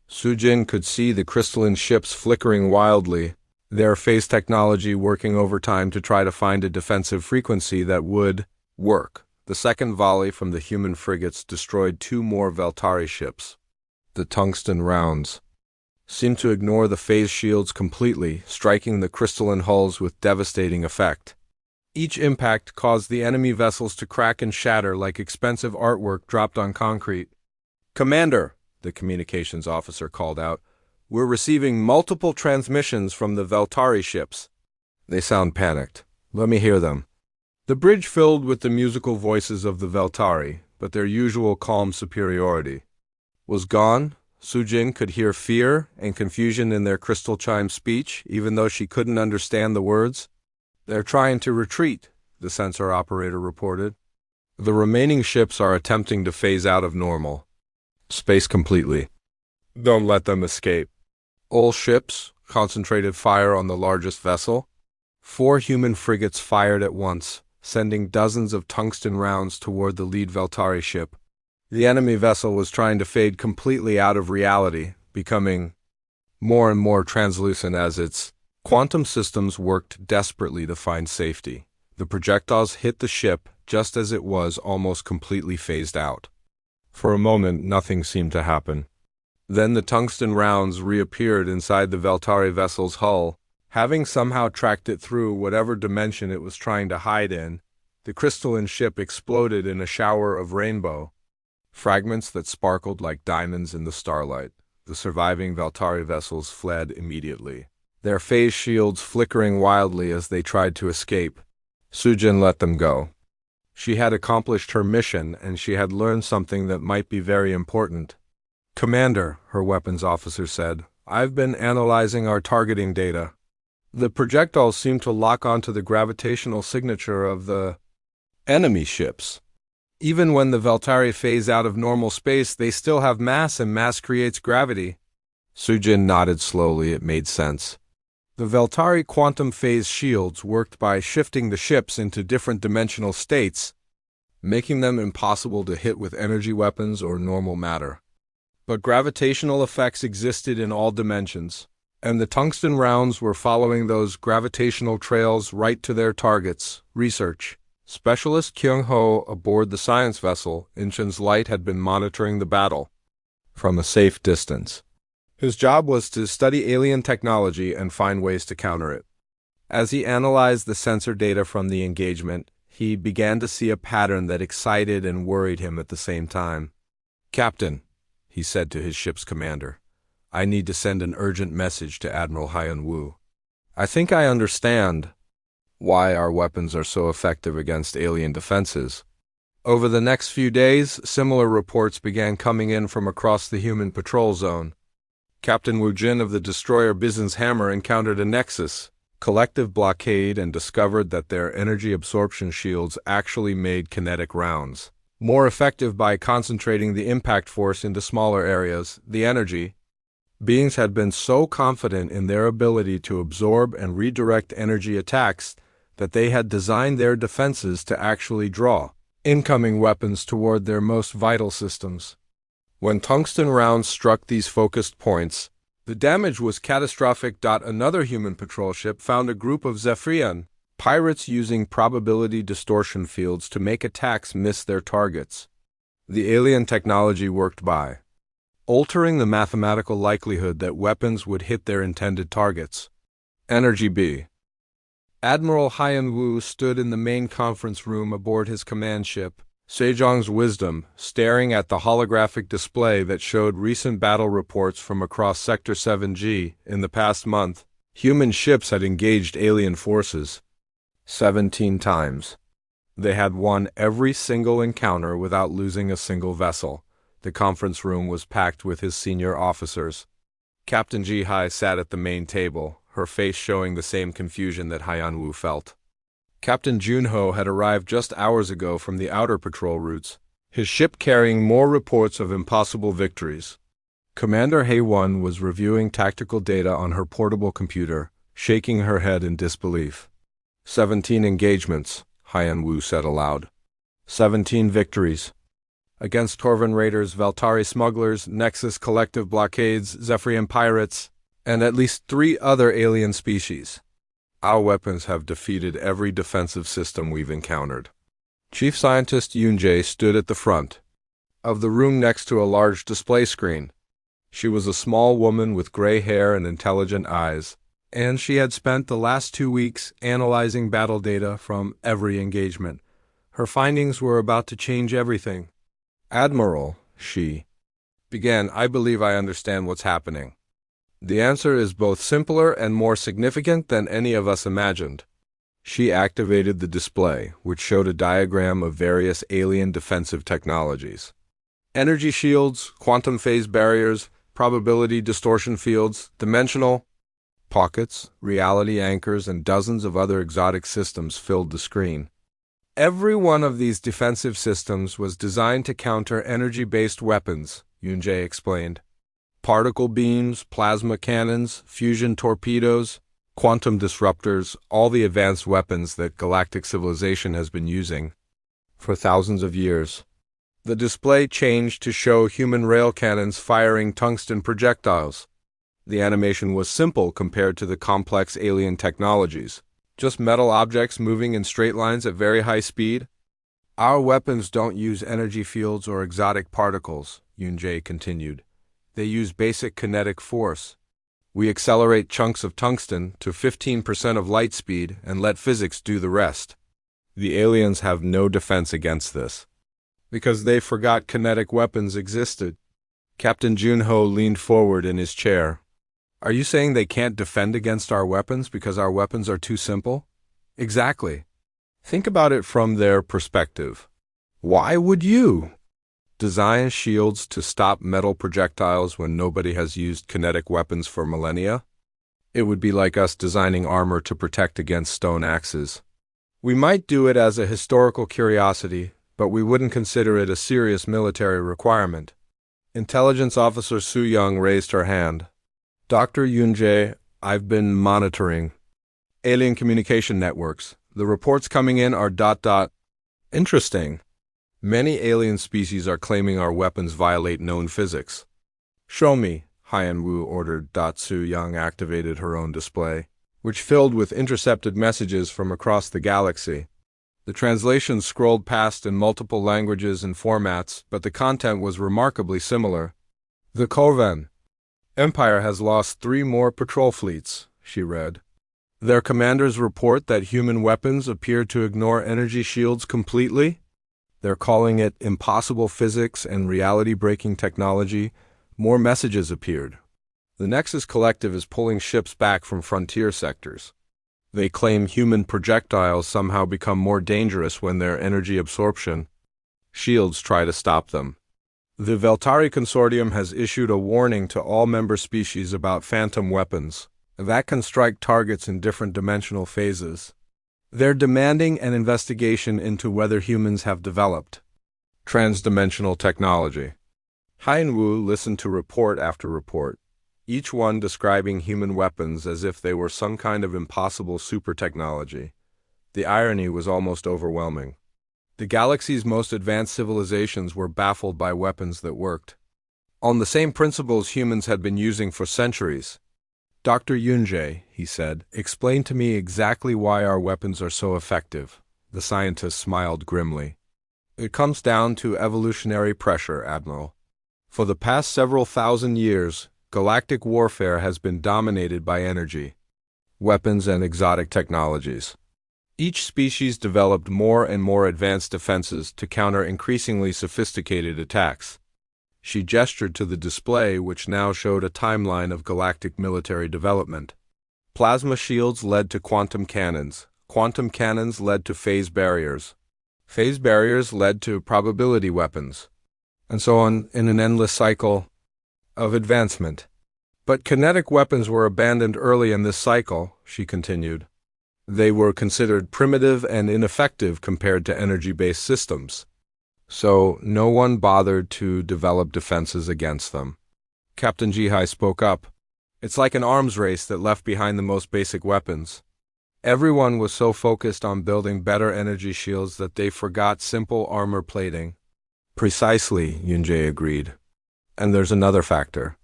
Sujin could see the crystalline ships flickering wildly, their phase technology working overtime to try to find a defensive frequency that would work. The second volley from the human frigates destroyed 2 more Veltari ships. The tungsten rounds seemed to ignore the phase shields completely, striking the crystalline hulls with devastating effect. Each impact caused the enemy vessels to crack and shatter like expensive artwork dropped on concrete. "Commander," the communications officer called out, "we're receiving multiple transmissions from the Veltari ships." "They sound panicked. Let me hear them." The bridge filled with the musical voices of the Veltari, but their usual calm superiority was gone. Sujin could hear fear and confusion in their crystal chime speech, even though she couldn't understand the words. "They're trying to retreat," the sensor operator reported. "The remaining ships are attempting to phase out of normal space completely. Don't let them escape." All ships concentrated fire on the largest vessel. 4 human frigates fired at once, sending dozens of tungsten rounds toward the lead Veltari ship. The enemy vessel was trying to fade completely out of reality, becoming more and more translucent as its quantum systems worked desperately to find safety. The projectiles hit the ship just as it was almost completely phased out. For a moment, nothing seemed to happen. Then the tungsten rounds reappeared inside the Veltari vessel's hull. Having somehow tracked it through whatever dimension it was trying to hide in, the crystalline ship exploded in a shower of rainbow fragments that sparkled like diamonds in the starlight. The surviving Veltari vessels fled immediately. their phase shields flickering wildly as they tried to escape. Sujin let them go. She had accomplished her mission, and she had learned something that might be very important. "Commander," her weapons officer said, "I've been analyzing our targeting data. The projectiles seem to lock onto the gravitational signature of the enemy ships. Even when the Veltari phase out of normal space, they still have mass, and mass creates gravity." Sujin nodded slowly. It made sense. The Veltari quantum phase shields worked by shifting the ships into different dimensional states, making them impossible to hit with energy weapons or normal matter. But gravitational effects existed in all dimensions, and the tungsten rounds were following those gravitational trails right to their targets. Research. Specialist Kyung-ho aboard the science vessel Inchen's Light had been monitoring the battle from a safe distance. His job was to study alien technology and find ways to counter it. As he analyzed the sensor data from the engagement, he began to see a pattern that excited and worried him at the same time. "Captain," he said to his ship's commander, "I need to send an urgent message to Admiral Hyun-woo. I think I understand why our weapons are so effective against alien defenses." Over the next few days, similar reports began coming in from across the human patrol zone. Captain Woo Jin of the destroyer Bizen's Hammer encountered a nexus, collective blockade, and discovered that their energy absorption shields actually made kinetic rounds more effective by concentrating the impact force into smaller areas. The energy beings had been so confident in their ability to absorb and redirect energy attacks that they had designed their defenses to actually draw incoming weapons toward their most vital systems. When tungsten rounds struck these focused points, the damage was catastrophic. Another human patrol ship found a group of Zephyrian pirates using probability distortion fields to make attacks miss their targets. The alien technology worked by altering the mathematical likelihood that weapons would hit their intended targets. Energy B. Admiral Hyun-woo stood in the main conference room aboard his command ship, Sejong's Wisdom, staring at the holographic display that showed recent battle reports from across Sector 7G. In the past month, human ships had engaged alien forces 17 times. They had won every single encounter without losing a single vessel. The conference room was packed with his senior officers. Captain Ji-hai sat at the main table, her face showing the same confusion that Hyun-woo felt. Captain Junho had arrived just hours ago from the outer patrol routes, his ship carrying more reports of impossible victories. Commander Hae-won was reviewing tactical data on her portable computer, shaking her head in disbelief. 17 engagements, Hyun-woo said aloud. 17 victories. Against Torvan raiders, Veltari smugglers, Nexus collective blockades, Zephyrian pirates, and at least 3 other alien species. Our weapons have defeated every defensive system we've encountered. Chief Scientist Yoon-jae stood at the front of the room next to a large display screen. She was a small woman with gray hair and intelligent eyes, and she had spent the last 2 weeks analyzing battle data from every engagement. Her findings were about to change everything. "Admiral," she began, "I believe I understand what's happening. The answer is both simpler and more significant than any of us imagined." She activated the display, which showed a diagram of various alien defensive technologies. Energy shields, quantum phase barriers, probability distortion fields, dimensional pockets, reality anchors, and dozens of other exotic systems filled the screen. Every one of these defensive systems was designed to counter energy-based weapons, Yoon-jae explained. Particle beams, plasma cannons, fusion torpedoes, quantum disruptors, all the advanced weapons that galactic civilization has been using for thousands of years. The display changed to show human rail cannons firing tungsten projectiles. The animation was simple compared to the complex alien technologies. Just metal objects moving in straight lines at very high speed. "Our weapons don't use energy fields or exotic particles," Yoon-jae continued. "They use basic kinetic force. We accelerate chunks of tungsten to 15% of light speed and let physics do the rest. The aliens have no defense against this, because they forgot kinetic weapons existed." Captain Junho leaned forward in his chair. Are you saying they can't defend against our weapons because our weapons are too simple? Exactly. Think about it from their perspective. Why would you design shields to stop metal projectiles when nobody has used kinetic weapons for millennia? It would be like us designing armor to protect against stone axes. We might do it as a historical curiosity, but we wouldn't consider it a serious military requirement. Intelligence Officer Su Young raised her hand. Dr. Yunjae, I've been monitoring alien communication networks. The reports coming in are ... Interesting. Many alien species are claiming our weapons violate known physics. Show me, Haiyan Wu ordered. Su Young activated her own display, which filled with intercepted messages from across the galaxy. The translations scrolled past in multiple languages and formats, but the content was remarkably similar. The Kovan Empire has lost 3 more patrol fleets, she read. Their commanders report that human weapons appear to ignore energy shields completely. They're calling it impossible physics and reality-breaking technology. More messages appeared. The Nexus Collective is pulling ships back from frontier sectors. They claim human projectiles somehow become more dangerous when their energy absorption shields try to stop them. The Veltari Consortium has issued a warning to all member species about phantom weapons that can strike targets in different dimensional phases. They're demanding an investigation into whether humans have developed transdimensional technology. Haiyan Wu listened to report after report, each one describing human weapons as if they were some kind of impossible super technology. The irony was almost overwhelming. The galaxy's most advanced civilizations were baffled by weapons that worked on the same principles humans had been using for centuries. Dr. Yunjae, he said, explain to me exactly why our weapons are so effective. The scientist smiled grimly. It comes down to evolutionary pressure, Admiral. For the past several thousand years, galactic warfare has been dominated by energy, weapons, and exotic technologies. Each species developed more and more advanced defenses to counter increasingly sophisticated attacks. She gestured to the display, which now showed a timeline of galactic military development. Plasma shields led to quantum cannons led to phase barriers led to probability weapons, and so on in an endless cycle of advancement. But kinetic weapons were abandoned early in this cycle, she continued. They were considered primitive and ineffective compared to energy-based systems. So no one bothered to develop defenses against them. Captain Jihai spoke up. It's like an arms race that left behind the most basic weapons. Everyone was so focused on building better energy shields that they forgot simple armor plating. Precisely, Yunjae agreed. And there's another factor.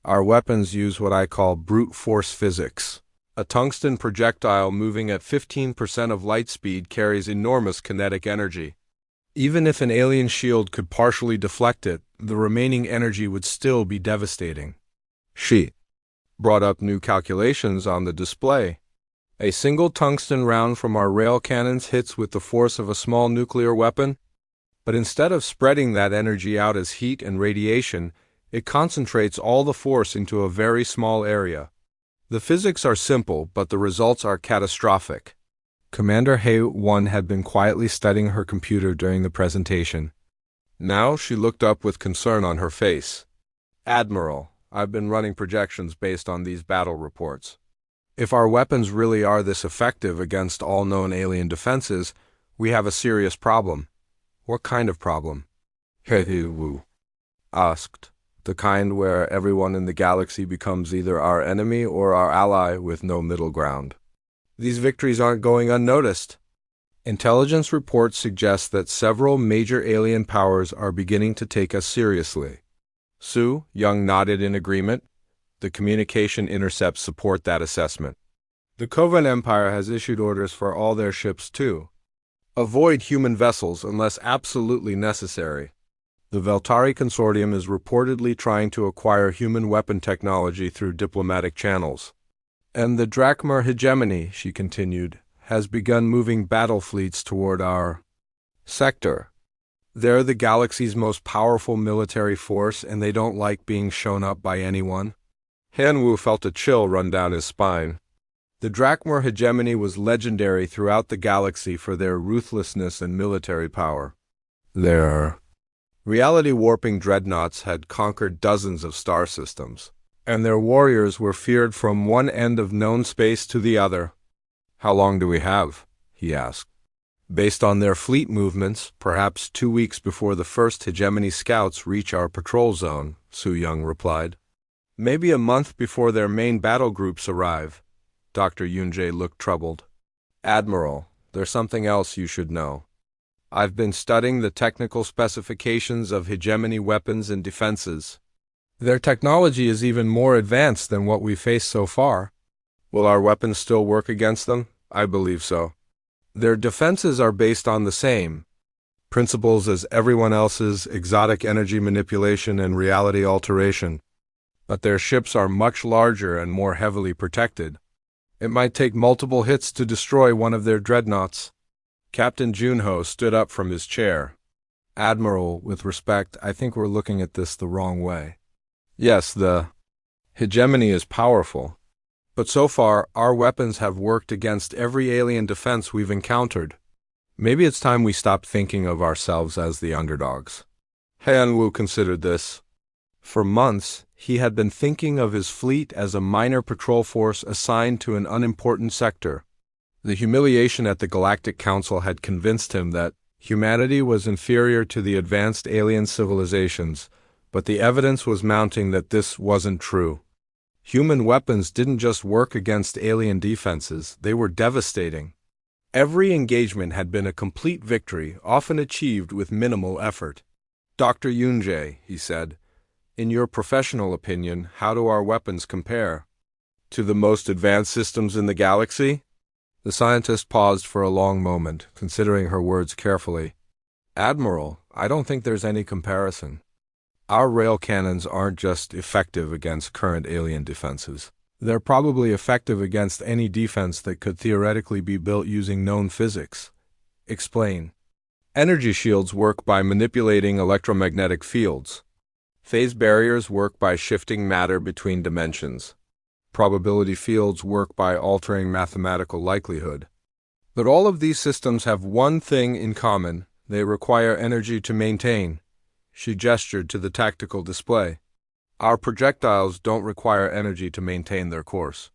Our weapons use what I call brute force physics. A tungsten projectile moving at 15% of light speed carries enormous kinetic energy. Even if an alien shield could partially deflect it, the remaining energy would still be devastating. She brought up new calculations on the display. A single tungsten round from our rail cannons hits with the force of a small nuclear weapon, but instead of spreading that energy out as heat and radiation, it concentrates all the force into a very small area. The physics are simple, but the results are catastrophic. Commander He-1 had been quietly studying her computer during the presentation. Now she looked up with concern on her face. Admiral, I've been running projections based on these battle reports. If our weapons really are this effective against all known alien defenses, we have a serious problem. What kind of problem? He-Wu asked. The kind where everyone in the galaxy becomes either our enemy or our ally with no middle ground. These victories aren't going unnoticed. Intelligence reports suggest that several major alien powers are beginning to take us seriously. Su Young nodded in agreement. The communication intercepts support that assessment. The Kovan Empire has issued orders for all their ships to avoid human vessels unless absolutely necessary. The Veltari Consortium is reportedly trying to acquire human weapon technology through diplomatic channels. And the Drachmer hegemony, she continued, has begun moving battle fleets toward our sector. They're the galaxy's most powerful military force, and they don't like being shown up by anyone. Hanwoo felt a chill run down his spine. The Drakmor hegemony was legendary throughout the galaxy for their ruthlessness and military power. Their reality-warping dreadnoughts had conquered dozens of star systems, and their warriors were feared from one end of known space to the other. "How long do we have?" he asked. "Based on their fleet movements, perhaps 2 weeks before the first hegemony scouts reach our patrol zone," Su Young replied. "Maybe a month before their main battle groups arrive." Dr. Yunjae looked troubled. "Admiral, there's something else you should know. I've been studying the technical specifications of hegemony weapons and defenses. Their technology is even more advanced than what we faced so far." "Will our weapons still work against them?" "I believe so. Their defenses are based on the same principles as everyone else's: exotic energy manipulation and reality alteration. But their ships are much larger and more heavily protected. It might take multiple hits to destroy one of their dreadnoughts." Captain Junho stood up from his chair. "Admiral, with respect, I think we're looking at this the wrong way. Yes, the hegemony is powerful, but so far our weapons have worked against every alien defense we've encountered. Maybe it's time we stop thinking of ourselves as the underdogs." Hanwoo considered this. For months, he had been thinking of his fleet as a minor patrol force assigned to an unimportant sector. The humiliation at the Galactic Council had convinced him that humanity was inferior to the advanced alien civilizations, but the evidence was mounting that this wasn't true. Human weapons didn't just work against alien defenses, they were devastating. Every engagement had been a complete victory, often achieved with minimal effort. "Dr. Yunjae," he said, "in your professional opinion, how do our weapons compare to the most advanced systems in the galaxy?" The scientist paused for a long moment, considering her words carefully. "Admiral, I don't think there's any comparison. Our rail cannons aren't just effective against current alien defenses. They're probably effective against any defense that could theoretically be built using known physics." "Explain." "Energy shields work by manipulating electromagnetic fields. Phase barriers work by shifting matter between dimensions. Probability fields work by altering mathematical likelihood. But all of these systems have one thing in common: they require energy to maintain." She gestured to the tactical display. "Our projectiles don't require energy to maintain their course.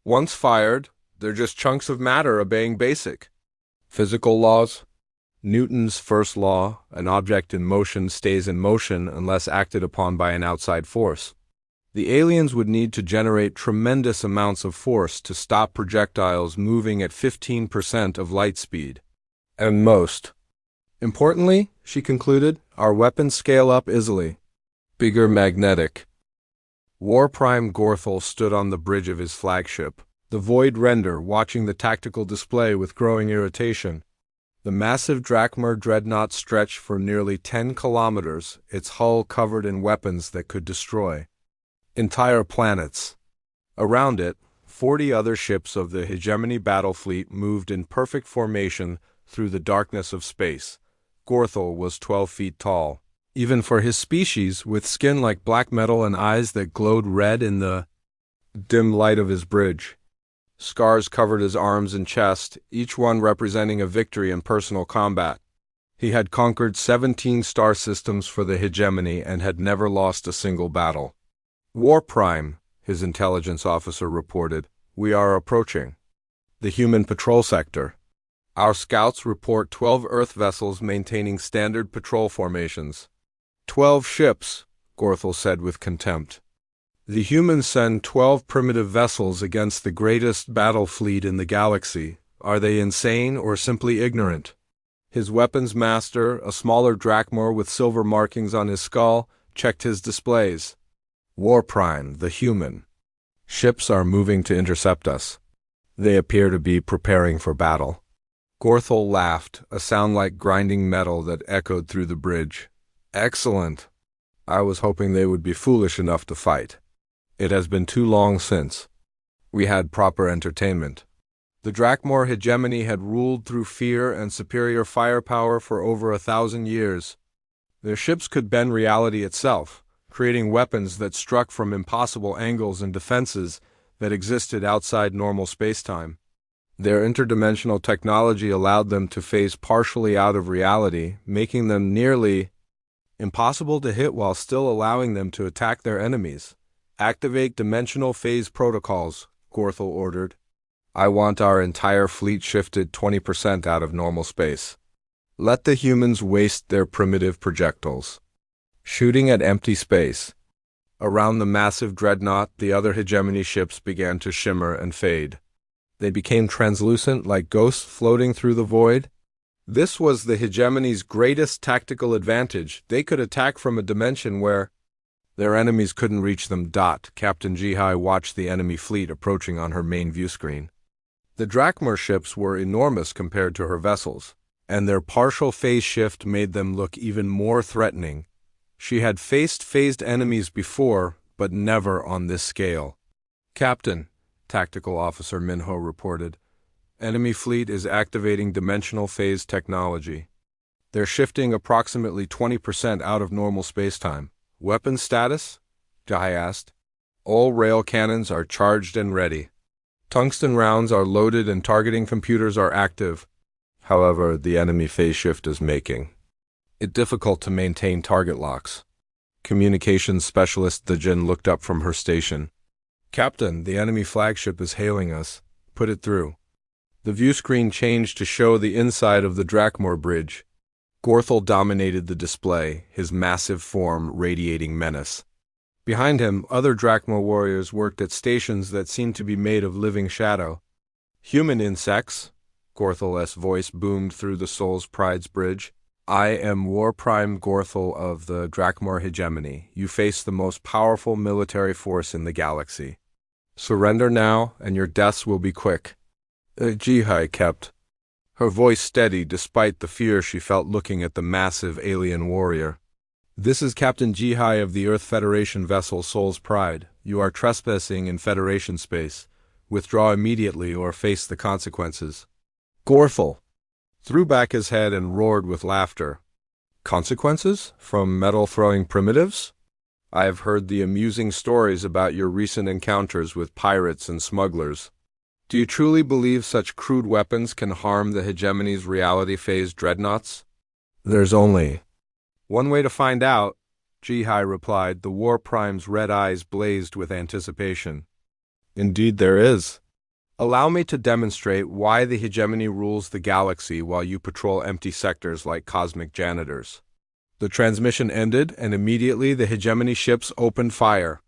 Once fired, they're just chunks of matter obeying basic physical laws. Newton's first law: an object in motion stays in motion unless acted upon by an outside force. The aliens would need to generate tremendous amounts of force to stop projectiles moving at 15% of light speed. And most importantly," she concluded, "our weapons scale up easily. Bigger magnetic." War Prime Gorthel stood on the bridge of his flagship, the Void Render, watching the tactical display with growing irritation. The massive Drakmor dreadnought stretched for nearly 10 kilometers, its hull covered in weapons that could destroy entire planets. Around it, 40 other ships of the hegemony battle fleet moved in perfect formation through the darkness of space. Gorthel was 12 feet tall, even for his species, with skin like black metal and eyes that glowed red in the dim light of his bridge. Scars covered his arms and chest, each one representing a victory in personal combat. He had conquered 17 star systems for the hegemony and had never lost a single battle. "War Prime," his intelligence officer reported, "we are approaching the human patrol sector. Our scouts report 12 Earth vessels maintaining standard patrol formations." 12 ships, Gorthel said with contempt. "The humans send 12 primitive vessels against the greatest battle fleet in the galaxy. Are they insane or simply ignorant?" His weapons master, a smaller Drakmor with silver markings on his skull, checked his displays. "War Prime, the human ships are moving to intercept us. They appear to be preparing for battle." Gorthel laughed, a sound like grinding metal that echoed through the bridge. "Excellent. I was hoping they would be foolish enough to fight. It has been too long since we had proper entertainment." The Drakmor hegemony had ruled through fear and superior firepower for over 1,000 years. Their ships could bend reality itself, creating weapons that struck from impossible angles and defenses that existed outside normal spacetime. Their interdimensional technology allowed them to phase partially out of reality, making them nearly impossible to hit while still allowing them to attack their enemies. "Activate dimensional phase protocols," Gorthel ordered. "I want our entire fleet shifted 20% out of normal space. Let the humans waste their primitive projectiles." Shooting at empty space. Around the massive dreadnought, the other hegemony ships began to shimmer and fade. They became translucent like ghosts floating through the void. This was the hegemony's greatest tactical advantage. They could attack from a dimension where their enemies couldn't reach them. Captain Jihai watched the enemy fleet approaching on her main view screen. The Drachmar ships were enormous compared to her vessels, and their partial phase shift made them look even more threatening. She had faced phased enemies before, but never on this scale. "Captain," Tactical Officer Minho reported, "enemy fleet is activating dimensional phase technology. They're shifting approximately 20% out of normal spacetime." "Weapon status?" Jai asked. "All rail cannons are charged and ready. Tungsten rounds are loaded and targeting computers are active. However, the enemy phase shift is making it difficult to maintain target locks." Communications specialist Thejin looked up from her station. "Captain, the enemy flagship is hailing us. Put it through." The view screen changed to show the inside of the Drachmar bridge. Gorthel dominated the display, his massive form radiating menace. Behind him, other Drachmar warriors worked at stations that seemed to be made of living shadow. "Human insects," Gorthel's voice boomed through the Soul's Pride's bridge. "I am War Prime Gorthel of the Drachmar hegemony. You face the most powerful military force in the galaxy. Surrender now, and your deaths will be quick." Jihai kept her voice steady despite the fear she felt looking at the massive alien warrior. "This is Captain Jihai of the Earth Federation vessel Soul's Pride. You are trespassing in Federation space. Withdraw immediately or face the consequences." Gorthel threw back his head and roared with laughter. "Consequences? From metal-throwing primitives? I have heard the amusing stories about your recent encounters with pirates and smugglers. Do you truly believe such crude weapons can harm the hegemony's reality-phase dreadnoughts?" "There's only one way to find out," Jihai replied, the War Prime's red eyes blazed with anticipation. "Indeed there is. Allow me to demonstrate why the hegemony rules the galaxy while you patrol empty sectors like cosmic janitors." The transmission ended, and immediately the hegemony ships opened fire.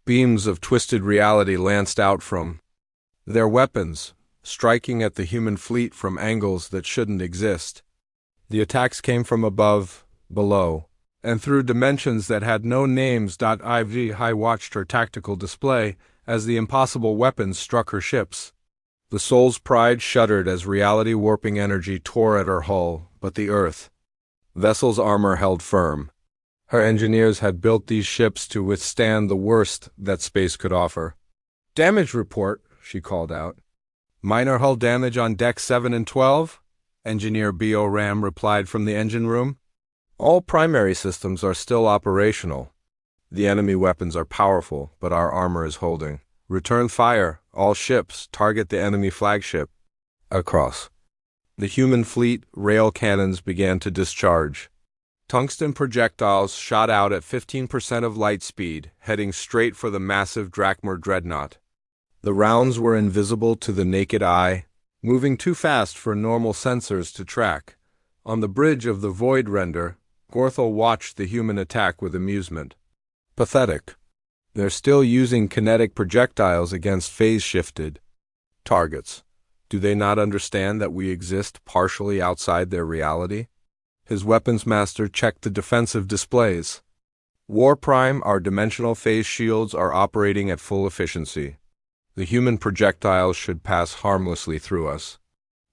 Beams of twisted reality lanced out from their weapons, striking at the human fleet from angles that shouldn't exist. The attacks came from above, below, and through dimensions that had no names. Jihai watched her tactical display as the impossible weapons struck her ships. The Soul's Pride shuddered as reality-warping energy tore at her hull, but the Earth vessel's armor held firm. Her engineers had built these ships to withstand the worst that space could offer. "Damage report," she called out. "Minor hull damage on decks 7 and 12, Engineer B.O. Ram replied from the engine room. "All primary systems are still operational. The enemy weapons are powerful, but our armor is holding. Return fire, all ships, target the enemy flagship." Across the human fleet, rail cannons began to discharge. Tungsten projectiles shot out at 15% of light speed, heading straight for the massive Drachmar dreadnought. The rounds were invisible to the naked eye, moving too fast for normal sensors to track. On the bridge of the Void Render, Gorthel watched the human attack with amusement. Pathetic. They're still using kinetic projectiles against phase-shifted targets. Do they not understand that we exist partially outside their reality? His weapons master checked the defensive displays. "War Prime, our dimensional phase shields are operating at full efficiency. The human projectiles should pass harmlessly through us."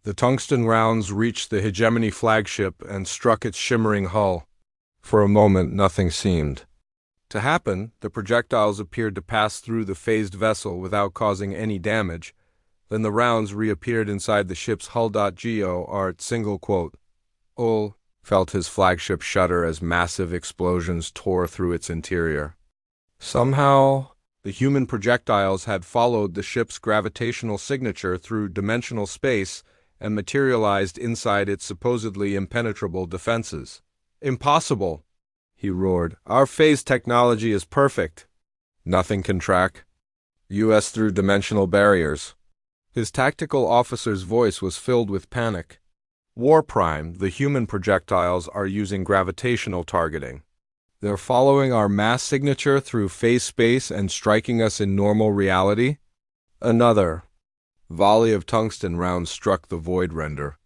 The tungsten rounds reached the hegemony flagship and struck its shimmering hull. For a moment, nothing seemed to happen. The projectiles appeared to pass through the phased vessel without causing any damage. Then the rounds reappeared inside the ship's hull. Art single quote. Ol felt his flagship shudder as massive explosions tore through its interior. Somehow, the human projectiles had followed the ship's gravitational signature through dimensional space and materialized inside its supposedly impenetrable defenses. Impossible, he roared. Our phase technology is perfect. Nothing can track us through dimensional barriers. His tactical officer's voice was filled with panic. War Prime, the human projectiles are using gravitational targeting. They're following our mass signature through phase space and striking us in normal reality? Another volley of tungsten rounds struck the void render.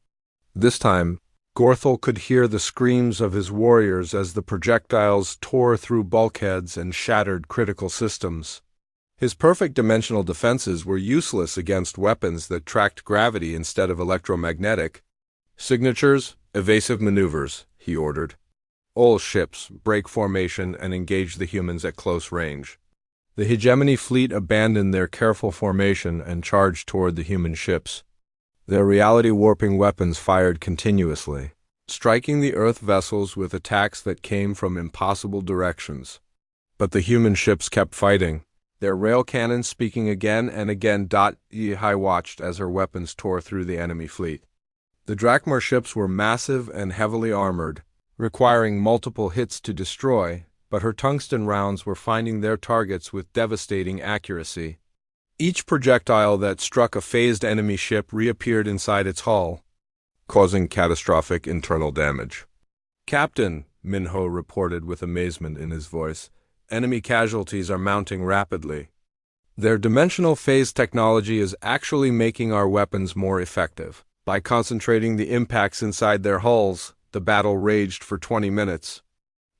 This time, Gorthel could hear the screams of his warriors as the projectiles tore through bulkheads and shattered critical systems. His perfect dimensional defenses were useless against weapons that tracked gravity instead of electromagnetic. Signatures, evasive maneuvers, he ordered. All ships, break formation and engage the humans at close range. The hegemony fleet abandoned their careful formation and charged toward the human ships. Their reality-warping weapons fired continuously, striking the Earth vessels with attacks that came from impossible directions. But the human ships kept fighting, their rail cannons speaking again and again. Yi watched as her weapons tore through the enemy fleet. The Drakmar ships were massive and heavily armored, requiring multiple hits to destroy, but her tungsten rounds were finding their targets with devastating accuracy. Each projectile that struck a phased enemy ship reappeared inside its hull, causing catastrophic internal damage. Captain, Minho reported with amazement in his voice, enemy casualties are mounting rapidly. Their dimensional phase technology is actually making our weapons more effective. By concentrating the impacts inside their hulls, the battle raged for 20 minutes.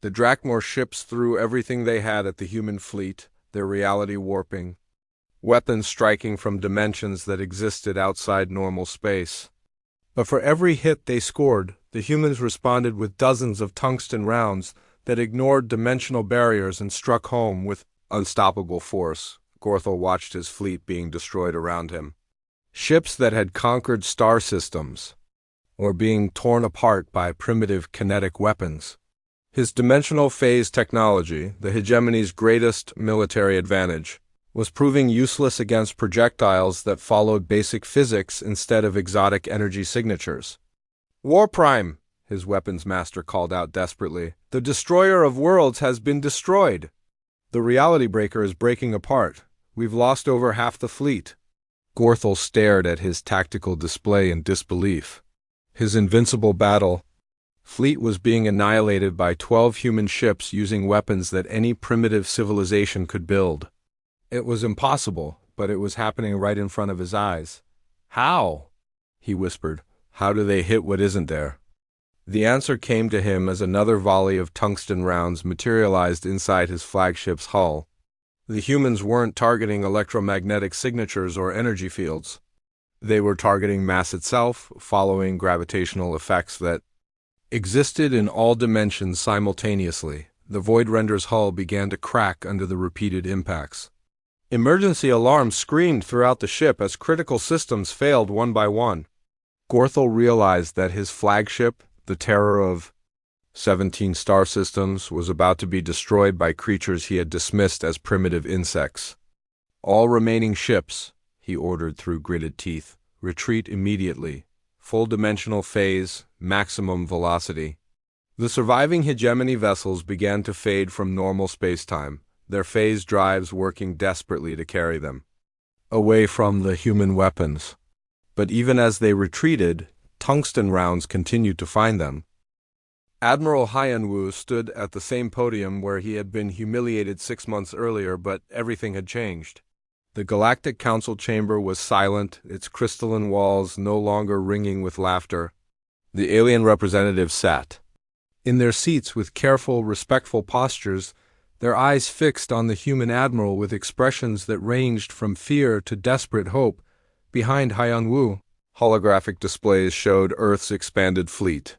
The Drakmar ships threw everything they had at the human fleet, their reality warping, weapons striking from dimensions that existed outside normal space. But for every hit they scored, the humans responded with dozens of tungsten rounds that ignored dimensional barriers and struck home with unstoppable force. Gorthel watched his fleet being destroyed around him. Ships that had conquered star systems, or being torn apart by primitive kinetic weapons. His dimensional phase technology, the hegemony's greatest military advantage, was proving useless against projectiles that followed basic physics instead of exotic energy signatures. War Prime, his weapons master called out desperately. The destroyer of worlds has been destroyed. The reality breaker is breaking apart. We've lost over half the fleet. Gorthel stared at his tactical display in disbelief. His invincible battle fleet was being annihilated by 12 human ships using weapons that any primitive civilization could build. It was impossible, but it was happening right in front of his eyes. How? He whispered. How do they hit what isn't there? The answer came to him as another volley of tungsten rounds materialized inside his flagship's hull. The humans weren't targeting electromagnetic signatures or energy fields. They were targeting mass itself, following gravitational effects that existed in all dimensions simultaneously. The Void Render's hull began to crack under the repeated impacts. Emergency alarms screamed throughout the ship as critical systems failed one by one. Gorthel realized that his flagship, the terror of 17 star systems, was about to be destroyed by creatures he had dismissed as primitive insects. All remaining ships, he ordered through gritted teeth, retreat immediately. Full dimensional phase, maximum velocity. The surviving hegemony vessels began to fade from normal spacetime, their phase drives working desperately to carry them away from the human weapons. But even as they retreated, tungsten rounds continued to find them. Admiral Hyanwu stood at the same podium where he had been humiliated 6 months earlier, but everything had changed. The Galactic Council chamber was silent, its crystalline walls no longer ringing with laughter. The alien representatives sat in their seats with careful, respectful postures, their eyes fixed on the human admiral with expressions that ranged from fear to desperate hope. Behind Hyanwu, holographic displays showed Earth's expanded fleet.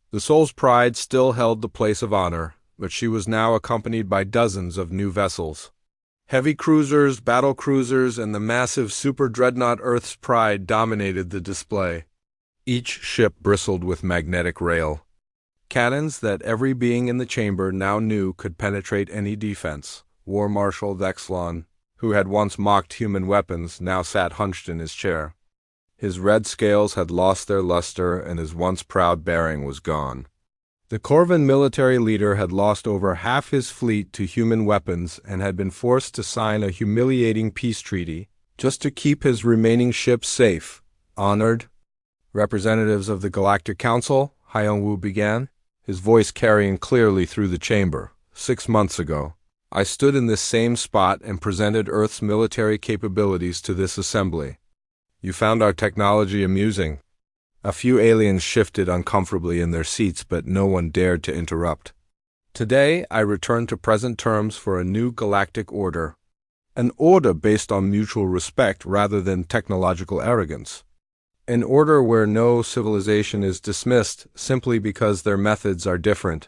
The Soul's Pride still held the place of honor, but she was now accompanied by dozens of new vessels. Heavy cruisers, battle cruisers, and the massive super dreadnought Earth's Pride dominated the display. Each ship bristled with magnetic rail cannons that every being in the chamber now knew could penetrate any defense. War Marshal Vexlon, who had once mocked human weapons, now sat hunched in his chair. His red scales had lost their luster, and his once proud bearing was gone. The Corvan military leader had lost over half his fleet to human weapons and had been forced to sign a humiliating peace treaty just to keep his remaining ships safe. Honored representatives of the Galactic Council, Hyun-woo began, his voice carrying clearly through the chamber. 6 months ago, I stood in this same spot and presented Earth's military capabilities to this assembly. You found our technology amusing. A few aliens shifted uncomfortably in their seats, but no one dared to interrupt. Today, I return to present terms for a new galactic order. An order based on mutual respect rather than technological arrogance. An order where no civilization is dismissed simply because their methods are different.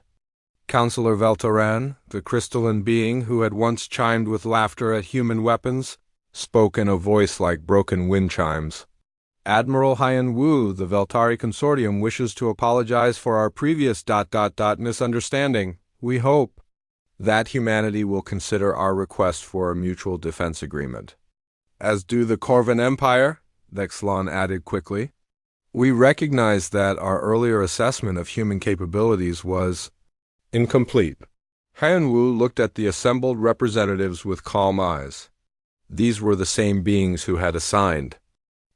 Counselor Veltaran, the crystalline being who had once chimed with laughter at human weapons, spoke in a voice like broken wind chimes. Admiral Hyun-woo, the Veltari Consortium wishes to apologize for our previous ... misunderstanding. We hope that humanity will consider our request for a mutual defense agreement. As do the Corvan Empire, Vexlon added quickly. We recognize that our earlier assessment of human capabilities was incomplete. Hyun-woo looked at the assembled representatives with calm eyes. These were the same beings who had assigned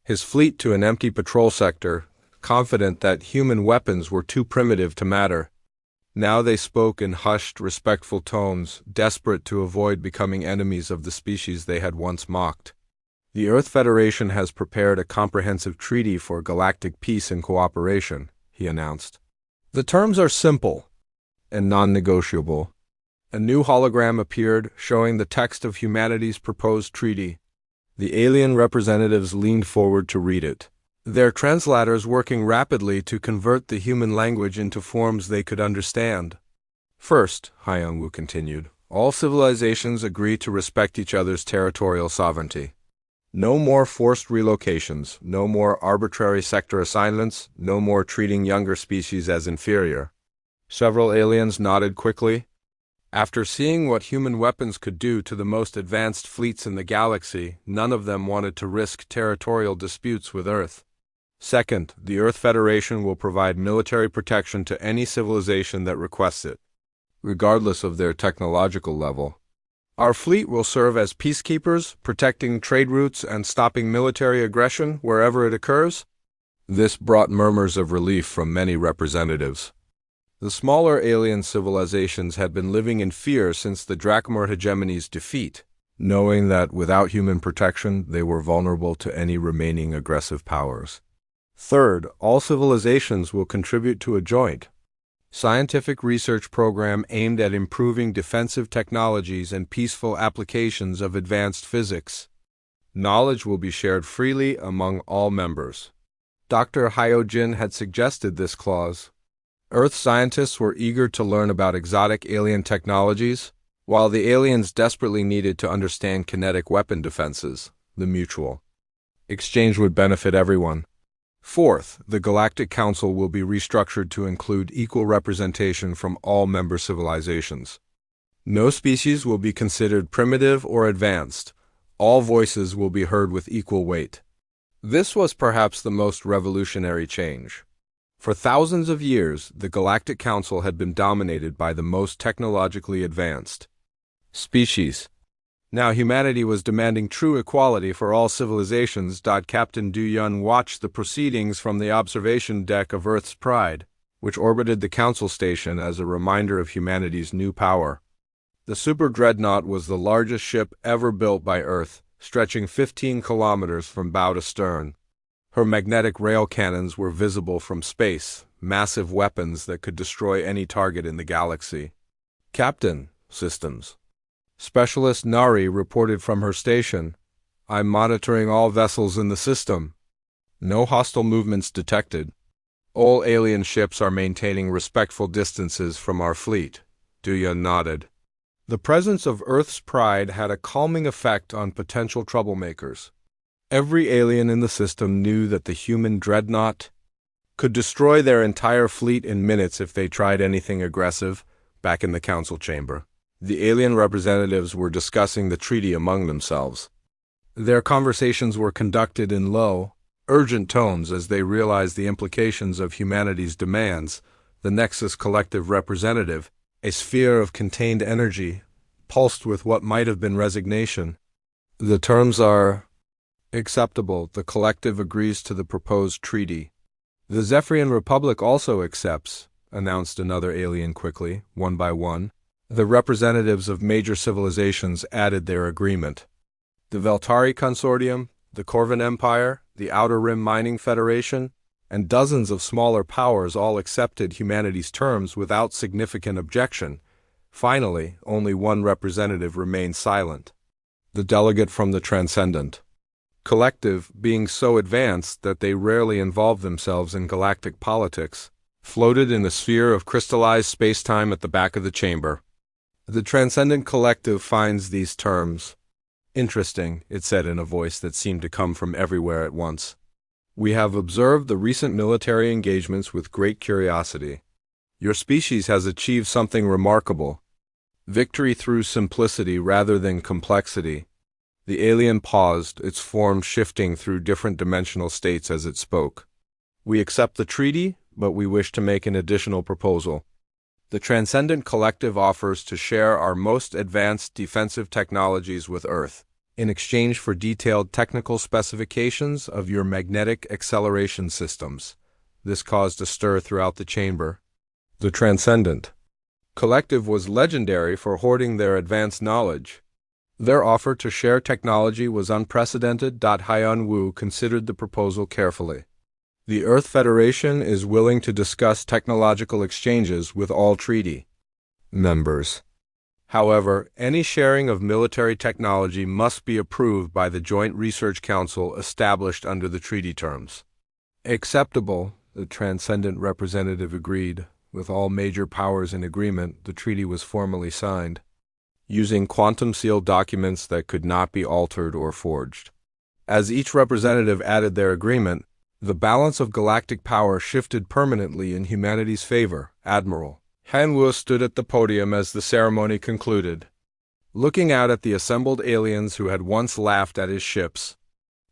his fleet to an empty patrol sector, confident that human weapons were too primitive to matter. Now they spoke in hushed, respectful tones, desperate to avoid becoming enemies of the species they had once mocked. The Earth Federation has prepared a comprehensive treaty for galactic peace and cooperation, he announced. The terms are simple and non-negotiable. A new hologram appeared, showing the text of humanity's proposed treaty. The alien representatives leaned forward to read it, their translators working rapidly to convert the human language into forms they could understand. First, Hyun-woo continued, all civilizations agree to respect each other's territorial sovereignty. No more forced relocations, no more arbitrary sector assignments, no more treating younger species as inferior. Several aliens nodded quickly. After seeing what human weapons could do to the most advanced fleets in the galaxy, none of them wanted to risk territorial disputes with Earth. Second, the Earth Federation will provide military protection to any civilization that requests it, regardless of their technological level. Our fleet will serve as peacekeepers, protecting trade routes and stopping military aggression wherever it occurs. This brought murmurs of relief from many representatives. The smaller alien civilizations had been living in fear since the Drakmor hegemony's defeat, knowing that without human protection they were vulnerable to any remaining aggressive powers. Third, all civilizations will contribute to a joint scientific research program aimed at improving defensive technologies and peaceful applications of advanced physics. Knowledge will be shared freely among all members. Dr. Hyojin had suggested this clause. Earth scientists were eager to learn about exotic alien technologies, while the aliens desperately needed to understand kinetic weapon defenses. The mutual exchange would benefit everyone. Fourth, the Galactic Council will be restructured to include equal representation from all member civilizations. No species will be considered primitive or advanced. All voices will be heard with equal weight. This was perhaps the most revolutionary change. For thousands of years, the Galactic Council had been dominated by the most technologically advanced species. Now humanity was demanding true equality for all civilizations. Captain Du-Yun watched the proceedings from the observation deck of Earth's Pride, which orbited the Council Station as a reminder of humanity's new power. The Super Dreadnought was the largest ship ever built by Earth, stretching 15 kilometers from bow to stern. Her magnetic rail cannons were visible from space, massive weapons that could destroy any target in the galaxy. Captain, systems. Specialist Nari reported from her station. I'm monitoring all vessels in the system. No hostile movements detected. All alien ships are maintaining respectful distances from our fleet. Du-Yun nodded. The presence of Earth's Pride had a calming effect on potential troublemakers. Every alien in the system knew that the human dreadnought could destroy their entire fleet in minutes if they tried anything aggressive back in the council chamber. The alien representatives were discussing the treaty among themselves. Their conversations were conducted in low, urgent tones as they realized the implications of humanity's demands. The Nexus Collective Representative, a sphere of contained energy, pulsed with what might have been resignation. The terms are acceptable. The collective agrees to the proposed treaty. The Zephyrian Republic also accepts, announced another alien quickly, one by one. The representatives of major civilizations added their agreement. The Veltari Consortium, the Corvin Empire, the Outer Rim Mining Federation, and dozens of smaller powers all accepted humanity's terms without significant objection. Finally, only one representative remained silent. The delegate from the Transcendent Collective, being so advanced that they rarely involved themselves in galactic politics, floated in a sphere of crystallized space-time at the back of the chamber. The Transcendent Collective finds these terms interesting, it said in a voice that seemed to come from everywhere at once. We have observed the recent military engagements with great curiosity. Your species has achieved something remarkable. Victory through simplicity rather than complexity. The alien paused, its form shifting through different dimensional states as it spoke. We accept the treaty, but we wish to make an additional proposal. The Transcendent Collective offers to share our most advanced defensive technologies with Earth, in exchange for detailed technical specifications of your magnetic acceleration systems. This caused a stir throughout the chamber. The Transcendent Collective was legendary for hoarding their advanced knowledge. Their offer to share technology was unprecedented. Hyun Woo considered the proposal carefully. The Earth Federation is willing to discuss technological exchanges with all treaty members. However, any sharing of military technology must be approved by the Joint Research Council established under the treaty terms. Acceptable, the Transcendent Representative agreed. With all major powers in agreement, the treaty was formally signed, using quantum-sealed documents that could not be altered or forged. As each representative added their agreement, the balance of galactic power shifted permanently in humanity's favor. Admiral Hanwoo stood at the podium as the ceremony concluded, looking out at the assembled aliens who had once laughed at his ships.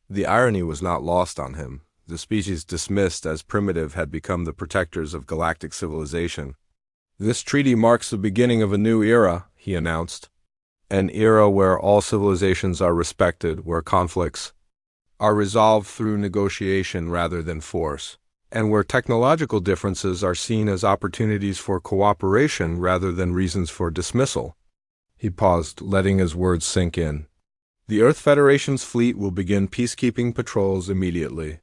The irony was not lost on him. The species dismissed as primitive had become the protectors of galactic civilization. This treaty marks the beginning of a new era, he announced. An era where all civilizations are respected, where conflicts are resolved through negotiation rather than force, and where technological differences are seen as opportunities for cooperation rather than reasons for dismissal. He paused, letting his words sink in. The Earth Federation's fleet will begin peacekeeping patrols immediately.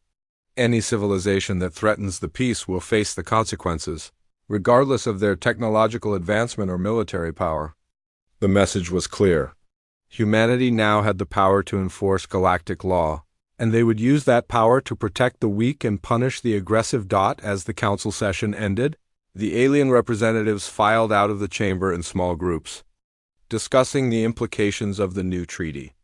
Any civilization that threatens the peace will face the consequences, regardless of their technological advancement or military power. The message was clear. Humanity now had the power to enforce galactic law, and they would use that power to protect the weak and punish the aggressive. As the council session ended, the alien representatives filed out of the chamber in small groups, discussing the implications of the new treaty.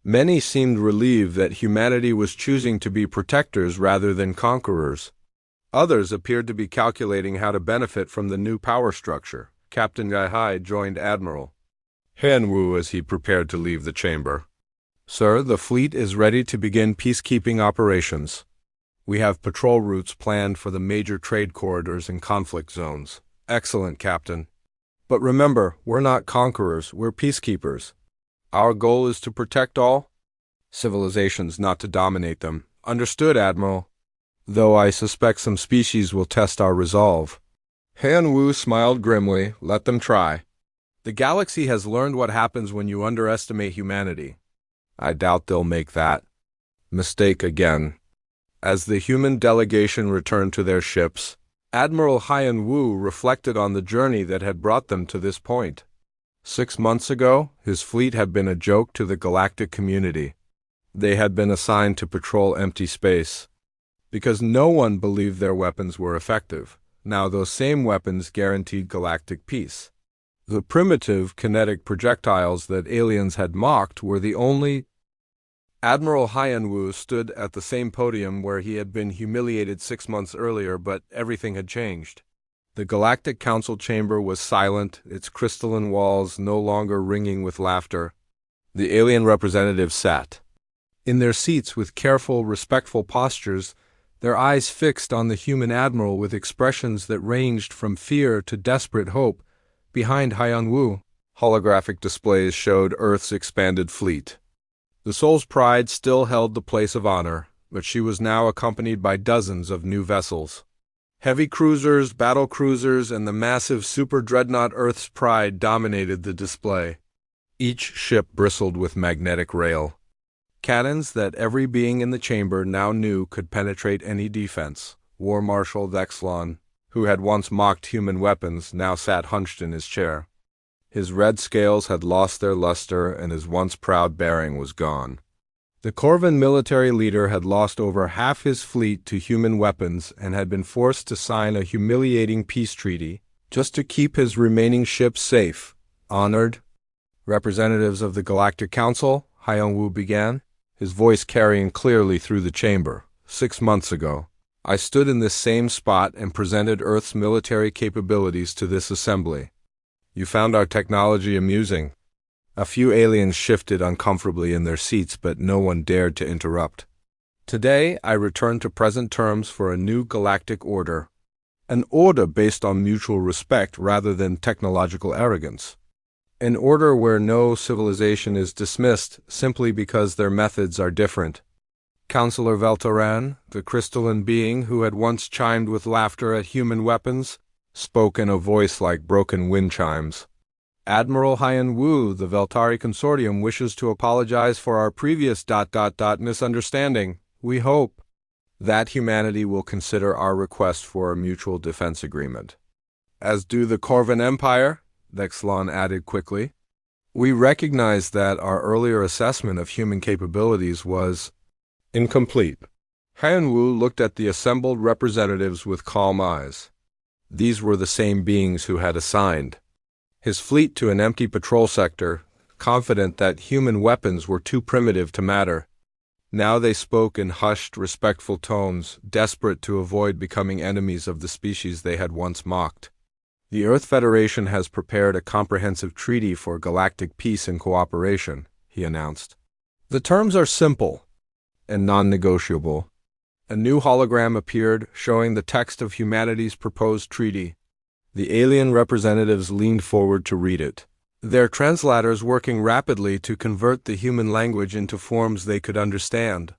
Many seemed relieved that humanity was choosing to be protectors rather than conquerors. Others appeared to be calculating how to benefit from the new power structure. Captain Gai joined Admiral Hanwoo as he prepared to leave the chamber. Sir, the fleet is ready to begin peacekeeping operations. We have patrol routes planned for the major trade corridors and conflict zones. Excellent, Captain. But remember, we're not conquerors, we're peacekeepers. Our goal is to protect all civilizations, not to dominate them. Understood, Admiral. Though I suspect some species will test our resolve. Hanwoo smiled grimly. Let them try. The galaxy has learned what happens when you underestimate humanity. I doubt they'll make that mistake again. As the human delegation returned to their ships, Admiral Hyun-woo reflected on the journey that had brought them to this point. 6 months ago, his fleet had been a joke to the galactic community. They had been assigned to patrol empty space, because no one believed their weapons were effective. Now those same weapons guaranteed galactic peace. The primitive kinetic projectiles that aliens had mocked were the only. Admiral Hyun-woo stood at the same podium where he had been humiliated 6 months earlier, but everything had changed. The Galactic Council chamber was silent, its crystalline walls no longer ringing with laughter. The alien representatives sat in their seats with careful, respectful postures, their eyes fixed on the human admiral with expressions that ranged from fear to desperate hope. Behind Haiyan Wu, holographic displays showed Earth's expanded fleet. The Soul's Pride still held the place of honor, but she was now accompanied by dozens of new vessels. Heavy cruisers, battle cruisers, and the massive super dreadnought Earth's Pride dominated the display. Each ship bristled with magnetic rail cannons that every being in the chamber now knew could penetrate any defense. War Marshal Vexlon, who had once mocked human weapons, now sat hunched in his chair. His red scales had lost their luster, and his once proud bearing was gone. The Corvan military leader had lost over half his fleet to human weapons and had been forced to sign a humiliating peace treaty just to keep his remaining ships safe. Honored representatives of the Galactic Council, Haiyan Wu began, his voice carrying clearly through the chamber. 6 months ago, I stood in this same spot and presented Earth's military capabilities to this assembly. You found our technology amusing. A few aliens shifted uncomfortably in their seats, but no one dared to interrupt. Today, I return to present terms for a new galactic order. An order based on mutual respect rather than technological arrogance. An order where no civilization is dismissed simply because their methods are different. Counselor Veltaran, the crystalline being who had once chimed with laughter at human weapons, spoke in a voice like broken wind chimes. Admiral Haiyan Wu, the Veltari Consortium wishes to apologize for our previous ... misunderstanding. We hope that humanity will consider our request for a mutual defense agreement. As do the Corvan Empire, Vexlon added quickly. We recognize that our earlier assessment of human capabilities was incomplete. Haiyan Wu looked at the assembled representatives with calm eyes. These were the same beings who had assigned his fleet to an empty patrol sector, confident that human weapons were too primitive to matter. Now they spoke in hushed, respectful tones, desperate to avoid becoming enemies of the species they had once mocked. The Earth Federation has prepared a comprehensive treaty for galactic peace and cooperation, he announced. The terms are simple and non-negotiable. A new hologram appeared, showing the text of humanity's proposed treaty. The alien representatives leaned forward to read it, their translators working rapidly to convert the human language into forms they could understand.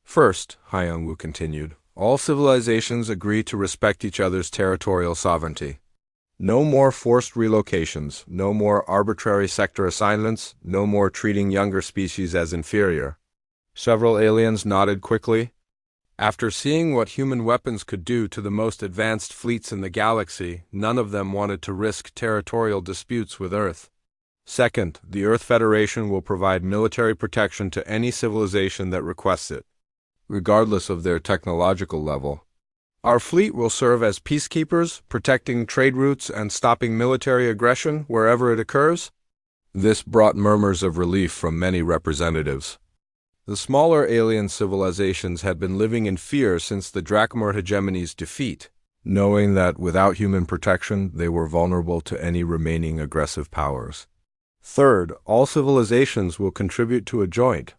First, Haiyan Wu continued, all civilizations agree to respect each other's territorial sovereignty. No more forced relocations, no more arbitrary sector assignments, no more treating younger species as inferior. Several aliens nodded quickly. After seeing what human weapons could do to the most advanced fleets in the galaxy, none of them wanted to risk territorial disputes with Earth. Second, the Earth Federation will provide military protection to any civilization that requests it, regardless of their technological level. Our fleet will serve as peacekeepers, protecting trade routes and stopping military aggression wherever it occurs. This brought murmurs of relief from many representatives. The smaller alien civilizations had been living in fear since the Drachmor hegemony's defeat, knowing that without human protection they were vulnerable to any remaining aggressive powers. Third, all civilizations will contribute to a joint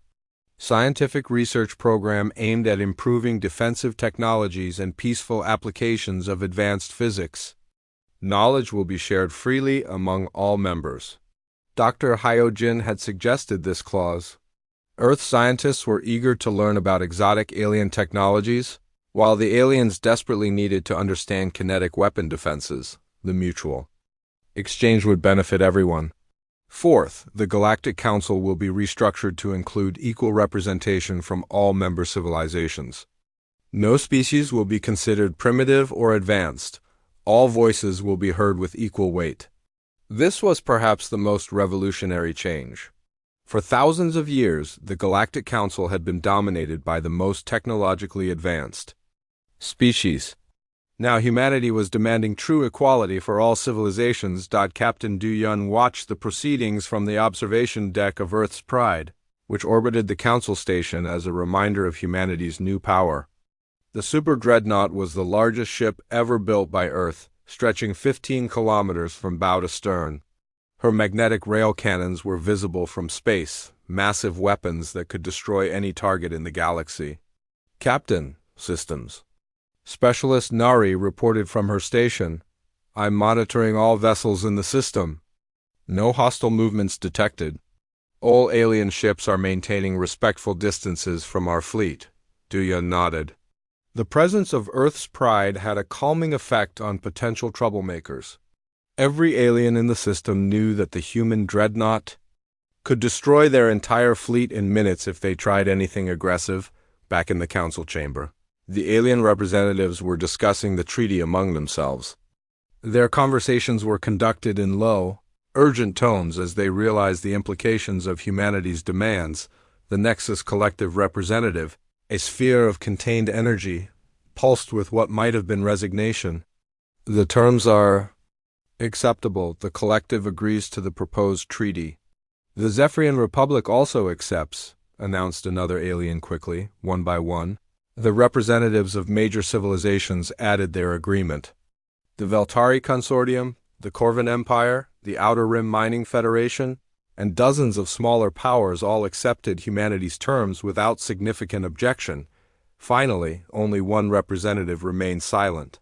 scientific research program aimed at improving defensive technologies and peaceful applications of advanced physics. Knowledge will be shared freely among all members. Dr. Hyojin had suggested this clause. Earth scientists were eager to learn about exotic alien technologies, while the aliens desperately needed to understand kinetic weapon defenses. The mutual exchange would benefit everyone. Fourth, the Galactic Council will be restructured to include equal representation from all member civilizations. No species will be considered primitive or advanced. All voices will be heard with equal weight. This was perhaps the most revolutionary change. For thousands of years, the Galactic Council had been dominated by the most technologically advanced species. Now humanity was demanding true equality for all civilizations. Captain Du Yun watched the proceedings from the observation deck of Earth's Pride, which orbited the Council Station as a reminder of humanity's new power. The Super Dreadnought was the largest ship ever built by Earth, stretching 15 kilometers from bow to stern. Her magnetic rail cannons were visible from space, massive weapons that could destroy any target in the galaxy. Captain, systems. Specialist Nari reported from her station. I'm monitoring all vessels in the system. No hostile movements detected. All alien ships are maintaining respectful distances from our fleet. Duya nodded. The presence of Earth's pride had a calming effect on potential troublemakers. Every alien in the system knew that the human dreadnought could destroy their entire fleet in minutes if they tried anything aggressive. Back in the council chamber, the alien representatives were discussing the treaty among themselves. Their conversations were conducted in low, urgent tones as they realized the implications of humanity's demands. The Nexus Collective Representative, a sphere of contained energy, pulsed with what might have been resignation. The terms are acceptable. The collective agrees to the proposed treaty. The Zephyrian Republic also accepts, announced another alien quickly, one by one. The representatives of major civilizations added their agreement. The Veltari Consortium, the Corvin Empire, the Outer Rim Mining Federation, and dozens of smaller powers all accepted humanity's terms without significant objection. Finally, only one representative remained silent.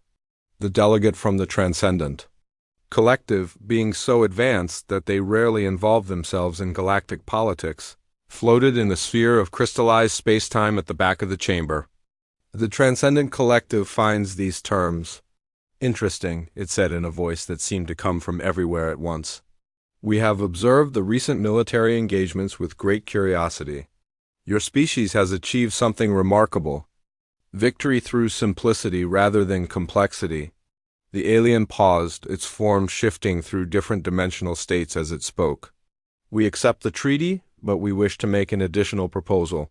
The delegate from the Transcendent Collective, being so advanced that they rarely involve themselves in galactic politics, floated in a sphere of crystallized space-time at the back of the chamber. The Transcendent Collective finds these terms interesting, it said in a voice that seemed to come from everywhere at once. We have observed the recent military engagements with great curiosity. Your species has achieved something remarkable. Victory through simplicity rather than complexity. The alien paused, its form shifting through different dimensional states as it spoke. We accept the treaty, but we wish to make an additional proposal.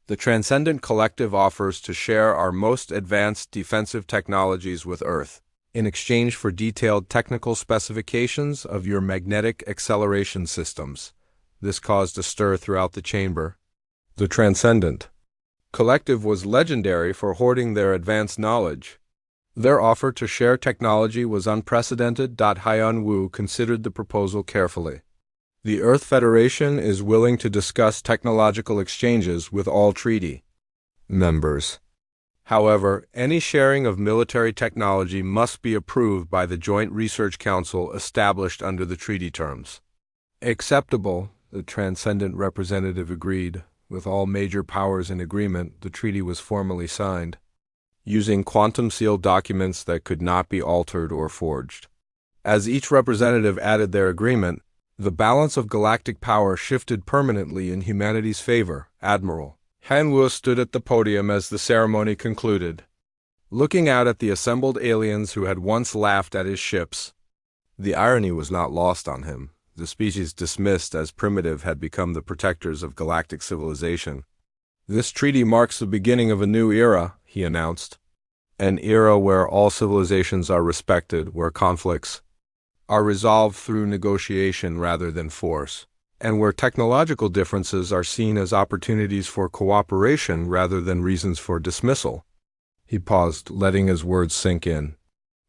The Transcendent Collective offers to share our most advanced defensive technologies with Earth, in exchange for detailed technical specifications of your magnetic acceleration systems. This caused a stir throughout the chamber. The Transcendent Collective was legendary for hoarding their advanced knowledge. Their offer to share technology was unprecedented. Haiyan Wu considered the proposal carefully. The Earth Federation is willing to discuss technological exchanges with all treaty members. However, any sharing of military technology must be approved by the Joint Research Council established under the treaty terms. Acceptable, the Transcendent Representative agreed. With all major powers in agreement, the treaty was formally signed, using quantum-sealed documents that could not be altered or forged. As each representative added their agreement, the balance of galactic power shifted permanently in humanity's favor. Admiral Hanwu stood at the podium as the ceremony concluded, looking out at the assembled aliens who had once laughed at his ships. The irony was not lost on him. The species dismissed as primitive had become the protectors of galactic civilization. This treaty marks the beginning of a new era, he announced. An era where all civilizations are respected, where conflicts are resolved through negotiation rather than force, and where technological differences are seen as opportunities for cooperation rather than reasons for dismissal. He paused, letting his words sink in.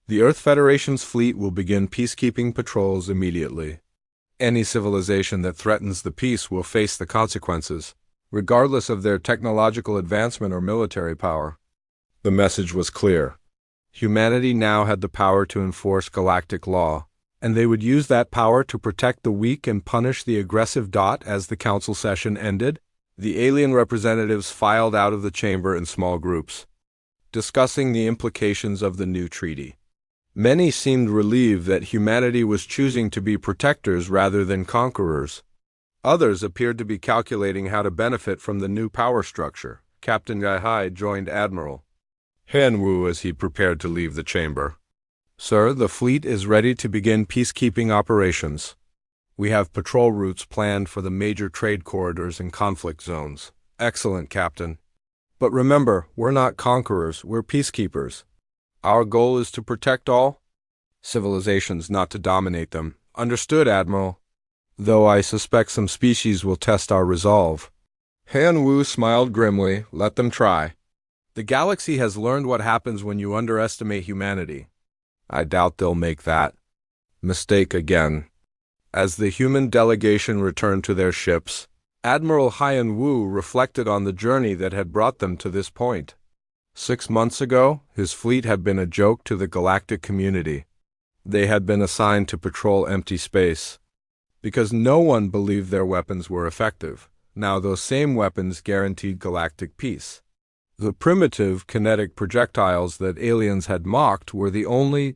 The Earth Federation's fleet will begin peacekeeping patrols immediately. Any civilization that threatens the peace will face the consequences, regardless of their technological advancement or military power. The message was clear. Humanity now had the power to enforce galactic law, and they would use that power to protect the weak and punish the aggressive. As the council session ended, the alien representatives filed out of the chamber in small groups, discussing the implications of the new treaty. Many seemed relieved that humanity was choosing to be protectors rather than conquerors. Others appeared to be calculating how to benefit from the new power structure. Captain Gai joined Admiral Hanwu as he prepared to leave the chamber. Sir, the fleet is ready to begin peacekeeping operations. We have patrol routes planned for the major trade corridors and conflict zones. Excellent, Captain. But remember, we're not conquerors, we're peacekeepers. Our goal is to protect all civilizations, not to dominate them. Understood, Admiral. Though I suspect some species will test our resolve. Hanwu smiled grimly. Let them try. The galaxy has learned what happens when you underestimate humanity. I doubt they'll make that mistake again. As the human delegation returned to their ships, Admiral Haiyan Wu reflected on the journey that had brought them to this point. 6 months ago, his fleet had been a joke to the galactic community. They had been assigned to patrol empty space because no one believed their weapons were effective. Now those same weapons guaranteed galactic peace. The primitive, kinetic projectiles that aliens had mocked were the only